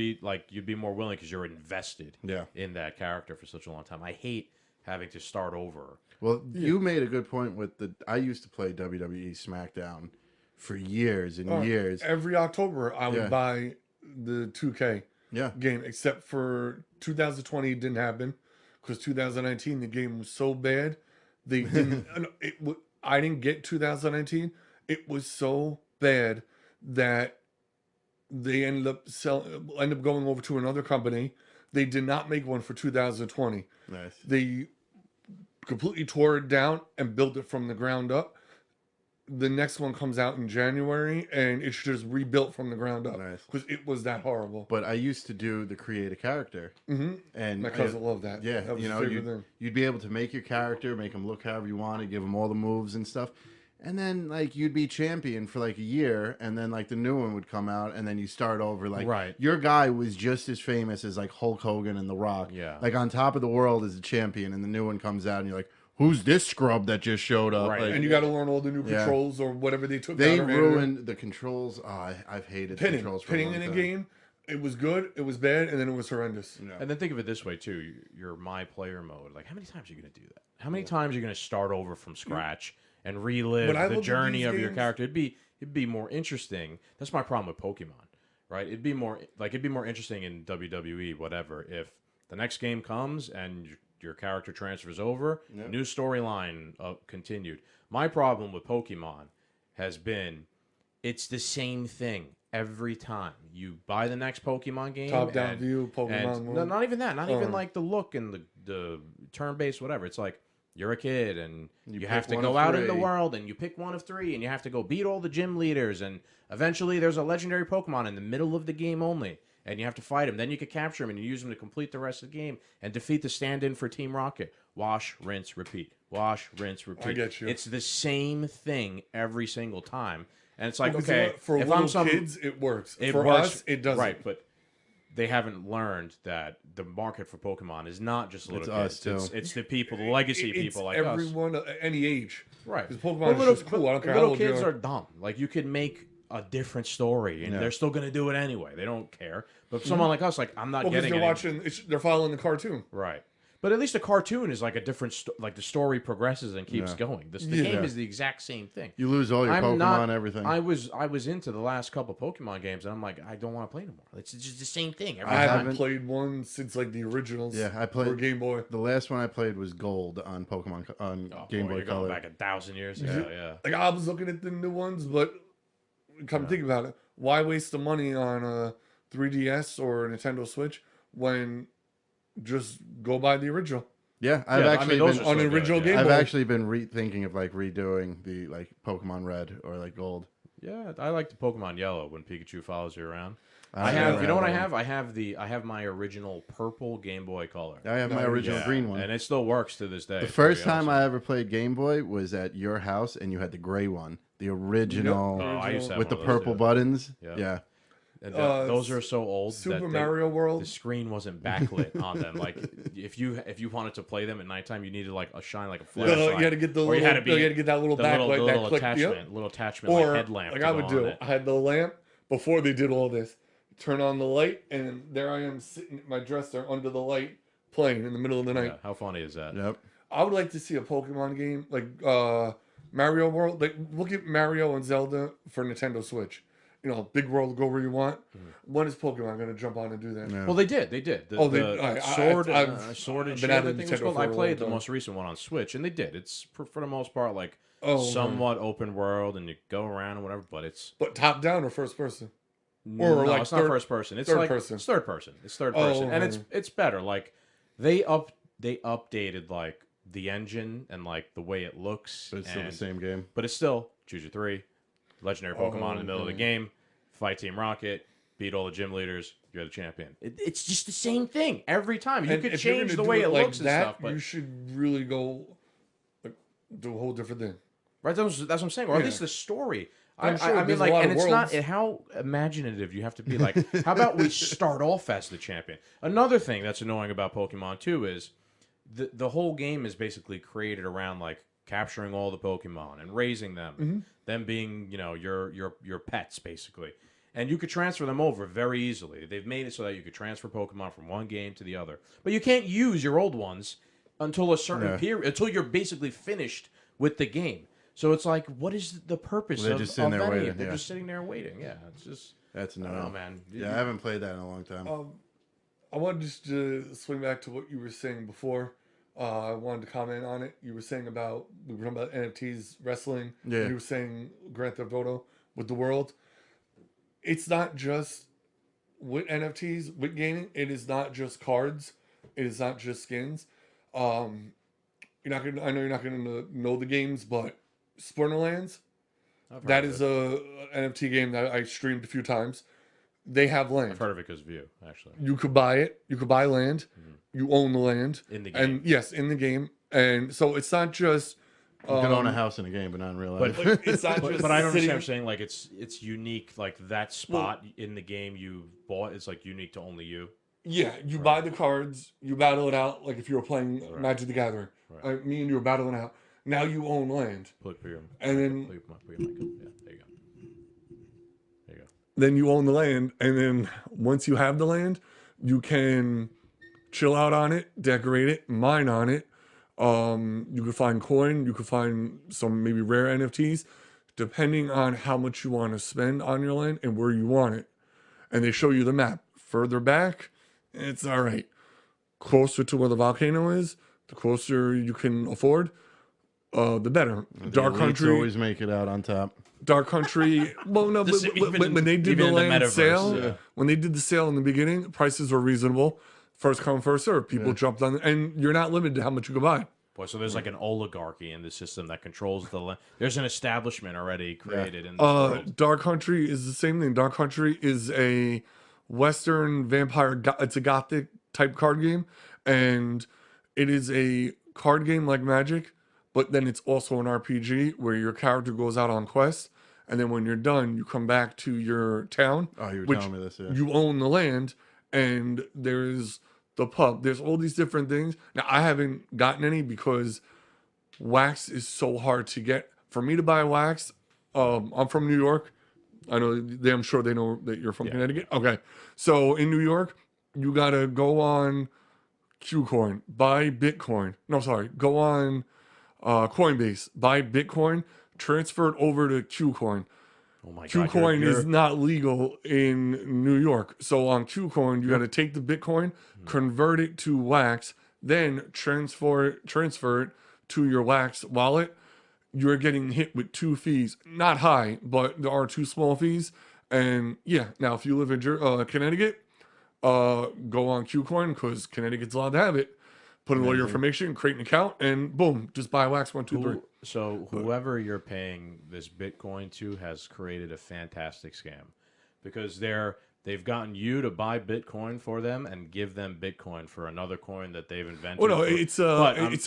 be more willing because you're invested Yeah. in that character for such a long time. I hate having to start over. Well, you made a good point with the. I used to play WWE SmackDown for years and years. Every October, I would Yeah. buy the 2K Yeah, game, except for 2020 didn't happen because 2019 the game was so bad they didn't. I didn't get 2019. It was so bad that they ended up going over to another company. They did not make one for 2020. nice. They completely tore it down and built it from the ground up. The next one comes out in January, and it's just rebuilt from the ground up Nice. because it was that horrible. But I used to do the create a character, and My cousin loved that. Yeah, That was you his know, favorite thing. you'd be able to make your character, make him look however you wanted, give him all the moves and stuff, and then like you'd be champion for like a year, and then like the new one would come out, and then you start over. Like Right. your guy was just as famous as like Hulk Hogan and The Rock. Yeah. like on top of the world as a champion, and the new one comes out, and you're like, who's this scrub that just showed up? Right. Like, And you got to learn all the new Yeah. controls or whatever they took. they out or added. ruined the controls. Oh, I've hated the pinning. controls for Pinning a long in a time. game. It was good. It was bad, and then it was horrendous. And then think of it this way too: your my player mode. Like, how many times are you going to do that? How many times are you going to start over from scratch and relive But I the look at journey these of your games- character? It'd be more interesting. That's my problem with Pokemon, right? It'd be more interesting in WWE, whatever, if the next game comes and your character transfers over, new storyline continued. My problem with Pokemon has been it's the same thing every time. You buy the next Pokemon game, Top-down and- view, Pokemon and- mode. no, not even that. Not even Or- like the look and the turn-based whatever. It's like you're a kid and you pick have to one go of out in the 3. world and you pick one of 3 and you have to go beat all the gym leaders and eventually there's a legendary Pokemon in the middle of the game only. and you have to fight him. Then you can capture him and you use him to complete the rest of the game and defeat the stand-in for Team Rocket. Wash, rinse, repeat. Wash, rinse, repeat. I get you. It's the same thing every single time, and it's like, Because you know okay, what? For if little I'm kids, it works. it For works, us, it doesn't. Right, but they haven't learned that the market for Pokemon is not just little It's kids. us, too. It's the people, the legacy It's people like us. everyone at any age. Right. Because Pokemon But is just cool. I don't care how little old you kids are. are dumb. Like, you could make a different story, and Yeah. they're still going to do it anyway. They don't care. But someone like us, like, I'm not Well, because getting they're any- watching, they're following the cartoon. Right. But at least a cartoon is like a different, like the story progresses and keeps Yeah. going. The Yeah. game is the exact same thing. You lose all your I'm Pokemon, not, everything. I was into the last couple Pokemon games, and I'm like, I don't want to play no more. It's just the same thing. Every I time. haven't played one since like the originals. Yeah, I for played- Game Boy. The last one I played was Gold on Pokemon on Oh, Game boy, Boy you're going Color. back 1,000 years ago. Yeah. Like I was looking at the new ones, but come think about it, why waste the money on a 3DS or a Nintendo Switch when just go buy the original Yeah, I've Yeah, I actually mean, those been are on so the good, original yeah. Game I've Boy. actually been rethinking of like redoing the like Pokemon Red or like Gold. Yeah, I like the Pokemon Yellow when Pikachu follows you around. I I have, never you know what I had have? I have my original purple Game Boy Color. I have my No, original Yeah, green one. and it still works to this day. The It's first pretty time awesome. I ever played Game Boy was at your house, and you had the gray one, the original Oh, I used to have with the one of those, purple too. buttons. Yeah. Yeah, And Uh, those are so old. Super that Mario World. The screen wasn't backlit on them. Like if you wanted to play them at nighttime, you needed like a shine, like a flashlight. You had to get the Or you little, had to be- you had to get that little the backlight, little, that click, attachment, little attachment, or like headlamp. like to I go would on do. it. I had the lamp before they did all this. Turn on the light, and there I am sitting in my dresser under the light, playing in the middle of the night. Yeah, how funny is that? yep. I would like to see a Pokemon game like Mario World. Like look at Mario and Zelda for Nintendo Switch. You know, big world, go where you want. When is Pokemon going to jump on and do that? Yeah. Well, they did. The, Oh, Sword, I've Sword and been Shield, out I of think it was Nintendo called. for I a long played the time. most recent one on Switch, and they did. It's for the most part like Oh, somewhat open world, and you go around and whatever. But it's but top down or first person? no, like it's not third- first person. It's third like person. It's third person. It's third Oh, person, and okay. it's better. Like they updated like the engine and like the way it looks. But it's still the and- same game. But it's still choose your three, legendary Pokemon in the middle of the game, fight Team Rocket, beat all the gym leaders. You're the champion. It's just the same thing every time. You And could if you're change gonna the do way it like looks and that, stuff, but you should really go like, do a whole different thing. right, that's what I'm saying. Or at Yeah. least the story. I'm sure I mean, there's a like, lot and of it's not worlds. how imaginative you have to be. Like, how about we start off as the champion? Another thing that's annoying about Pokemon too is the whole game is basically created around like capturing all the Pokemon and raising them, them being your pets basically, and you could transfer them over very easily. They've made it so that you could transfer Pokemon from one game to the other, but you can't use your old ones until a certain Yeah. period, until you're basically finished with the game. So it's like, what is the purpose They're of, just sitting of there any? waiting, They're yeah. just sitting there waiting. Yeah, it's just That's I don't annoying. know, man. Yeah, I haven't played that in a long time. I wanted just to swing back to what you were saying before. I wanted to comment on it. You were saying about we were talking about NFTs, wrestling. Yeah. You were saying Grand Theft Auto with the world. It's not just with NFTs, with gaming. It is not just cards. It is not just skins. You're not gonna. I know you're not gonna know the games, but Splinterlands. I've heard That of is it. a NFT game that I streamed a few times. They have land. I've heard of it because of you, actually. You could buy it. You could buy land. You own the land In the game. and yes, in the game. And so it's not just. You can own a house in a game, but not in real life. Like, it's not just. But I don't understand. sitting- What you're saying like it's unique. Like that spot in the game you bought is like unique to only you. Yeah, you buy the cards. You battle it out like if you were playing Right. Magic the Gathering. Right. Me and you were battling out. Now you own land, Put your and then put your mic up. Yeah, there you go. There you go. then you own the land, and then once you have the land, you can chill out on it, decorate it, mine on it. You could find coin, you could find some maybe rare NFTs, depending on how much you want to spend on your land and where you want it. And they show you the map. Further back, it's all right. Closer to where the volcano is, the closer you can afford, the better. Dark Elites Country, always make it out on top. Dark Country. Well, no, This- but even when they did even the in the land metaverse, sale, yeah. when they did the sale in the beginning, prices were reasonable. First come, first serve. People jumped on, and you're not limited to how much you can buy. Boy, so there's like an oligarchy in the system that controls the land. There's an establishment already created in this world. Dark Country is the same thing. Dark Country is a Western vampire. It's a gothic type card game, and it is a card game like Magic, but then it's also an RPG where your character goes out on quests, and then when you're done, you come back to your town. Oh, you were which telling me this. Yeah. you own the land, and there's the pub. There's all these different things. Now I haven't gotten any because wax is so hard to get. For me to buy wax, I'm from New York. I know I'm sure they know that you're from Connecticut. Okay, so in New York, you gotta go on Qcoin, buy Bitcoin. No, sorry, go on Coinbase, buy Bitcoin, transfer it over to Qcoin. Oh my God. Qcoin is not legal in New York. So on Qcoin, you got to take the Bitcoin, convert it to Wax, then transfer it to your Wax wallet. You're getting hit with 2 fees. Not high, but there are 2 small fees. And yeah, now if you live in Connecticut, go on Qcoin because Connecticut's allowed to have it. Put in all your information, create an account, and boom, just buy Wax 1, 2, 3. So whoever you're paying this Bitcoin to has created a fantastic scam, because they've gotten you to buy Bitcoin for them and give them Bitcoin for another coin that they've invented. Well, no, it's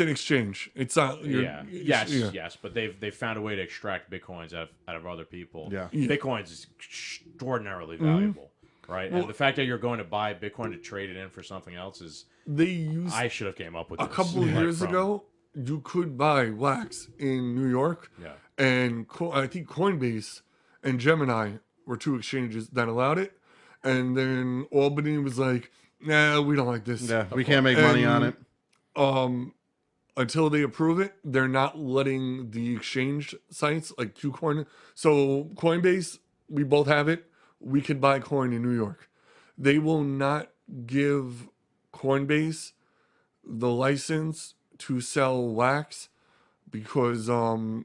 an exchange. It's not. Yes, but they've found a way to extract Bitcoins out of other people. Yeah. Bitcoins is extraordinarily valuable, right? And the fact that you're going to buy Bitcoin to trade it in for something else is. I should have came up with a this, couple of years ago. You could buy Wax in New York, and I think Coinbase and Gemini were 2 exchanges that allowed it, and then Albany was like, "Nah, we don't like this. Yeah, we can't make money on it." Until they approve it, they're not letting the exchange sites like Qcoin. So Coinbase, we both have it. We could buy coin in New York. They will not give Coinbase the license to sell Wax because all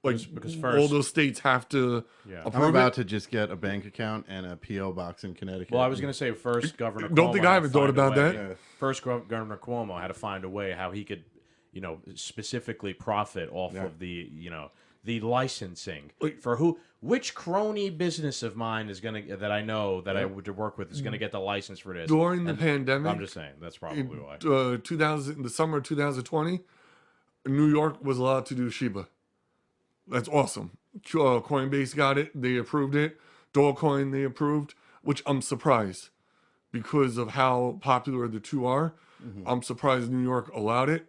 those states have to approve I'm about it. to just get a bank account and a PO box in Connecticut. Well, I was going to say first Governor. Don't Cuomo think I haven't thought about that. Yeah. First, Governor Cuomo had to find a way how he could, specifically profit off of the licensing for which crony business of mine is gonna that I know that I would work with is gonna get the license for this During the pandemic. I'm just saying that's probably why. The summer of 2020, New York was allowed to do Shiba. That's awesome. Coinbase got it. They approved it. Dogecoin they approved, which I'm surprised because of how popular the 2 are. I'm surprised New York allowed it.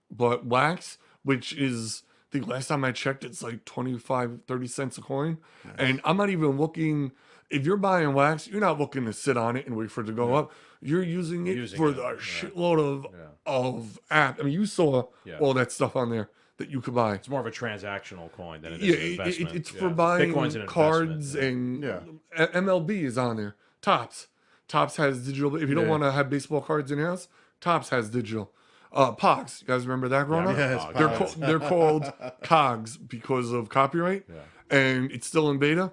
But Wax, which is, I think last time I checked, it's like 25, 30 cents a coin. Nice. And I'm not even looking, if you're buying Wax, you're not looking to sit on it and wait for it to go up. You're using it for a shitload of app. I mean, you saw all that stuff on there that you could buy. It's more of a transactional coin than it is an investment. It's for buying Bitcoin's an cards and MLB is on there. Topps has digital. If you don't want to have baseball cards in your house, Topps has digital. Pogs, you guys remember that growing up? Yes, they're called Cogs because of copyright, and it's still in beta.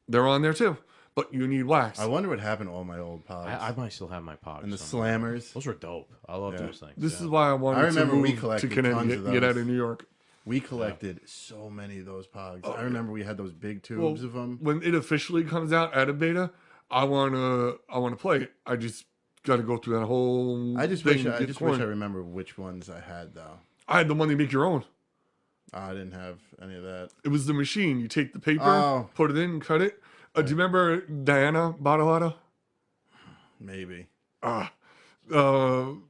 They're on there too, but you need Wax. I wonder what happened to all my old Pogs. I might still have my Pogs. And the Slammers. Those were dope. I love those things. This is why I wanted to move to Connecticut and get out of New York. We collected so many of those Pogs. I remember we had those big tubes of them. When it officially comes out of beta, I wanna play it. I just got to go through that whole. I just wish I remember which ones I had though. I had the one to make your own. I didn't have any of that. It was the machine. You take the paper, put it in, cut it. Do you remember Diana Bottolata? Maybe. We all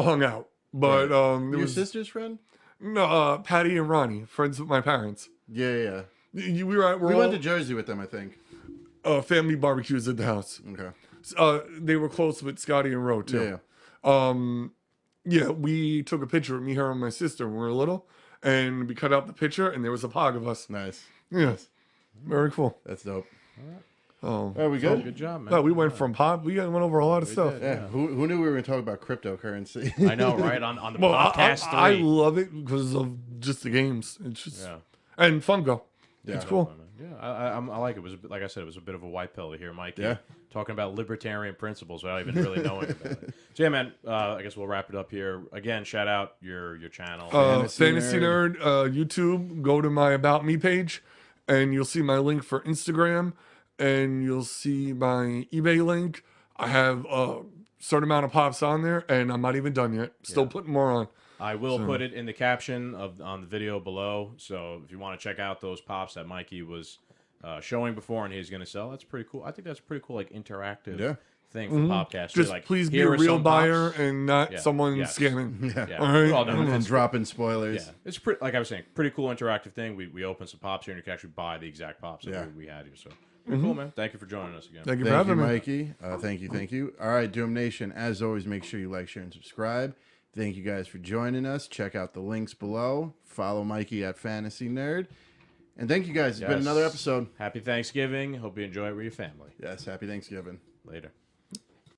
hung out, but your sister's friend? No, Patty and Ronnie, friends with my parents. Yeah. We went to Jersey with them, I think. Family barbecues at the house. Okay. They were close with Scotty and Ro too. Yeah. We took a picture of me, her, and my sister when we were little, and we cut out the picture, and there was a Pog of us. Nice. Yeah. Very cool. That's dope. Oh, are we good? Good job, man. No, we went from Pog. We went over a lot of stuff. Yeah. Who knew we were going to talk about cryptocurrency? I know, right? On the podcast. I love it because of just the games. It's just and Fungo. Yeah. It's cool. Yeah, I like it. It was like I said, it was a bit of a white pill to hear Mikey talking about libertarian principles without even really knowing about it. So yeah, man, I guess we'll wrap it up here. Again, shout out your channel, Fantasy Nerd, YouTube. Go to my About Me page, and you'll see my link for Instagram and you'll see my eBay link. I have a certain amount of pops on there, and I'm not even done yet. Still putting more on. I will put it in the caption on the video below. So if you want to check out those pops that Mikey was showing before and he's going to sell, that's pretty cool. I think that's pretty cool, like interactive thing for Popcast. Just like, please be here a are real some buyer pops. and not someone scamming. Yeah. All right. We're all done with And this. dropping spoilers. Yeah, it's pretty. Like I was saying, pretty cool interactive thing. We opened some pops here, and you can actually buy the exact pops that we had here. So pretty cool, man. Thank you for joining us again. Thank you for Thank you, having me. Mikey. Thank you. All right, Doom Nation, as always, make sure you like, share, and subscribe. Thank you guys for joining us. Check out the links below. Follow Mikey at Fantasy Nerd. And thank you guys. It's been another episode. Happy Thanksgiving. Hope you enjoy it with your family. Yes, happy Thanksgiving. Later.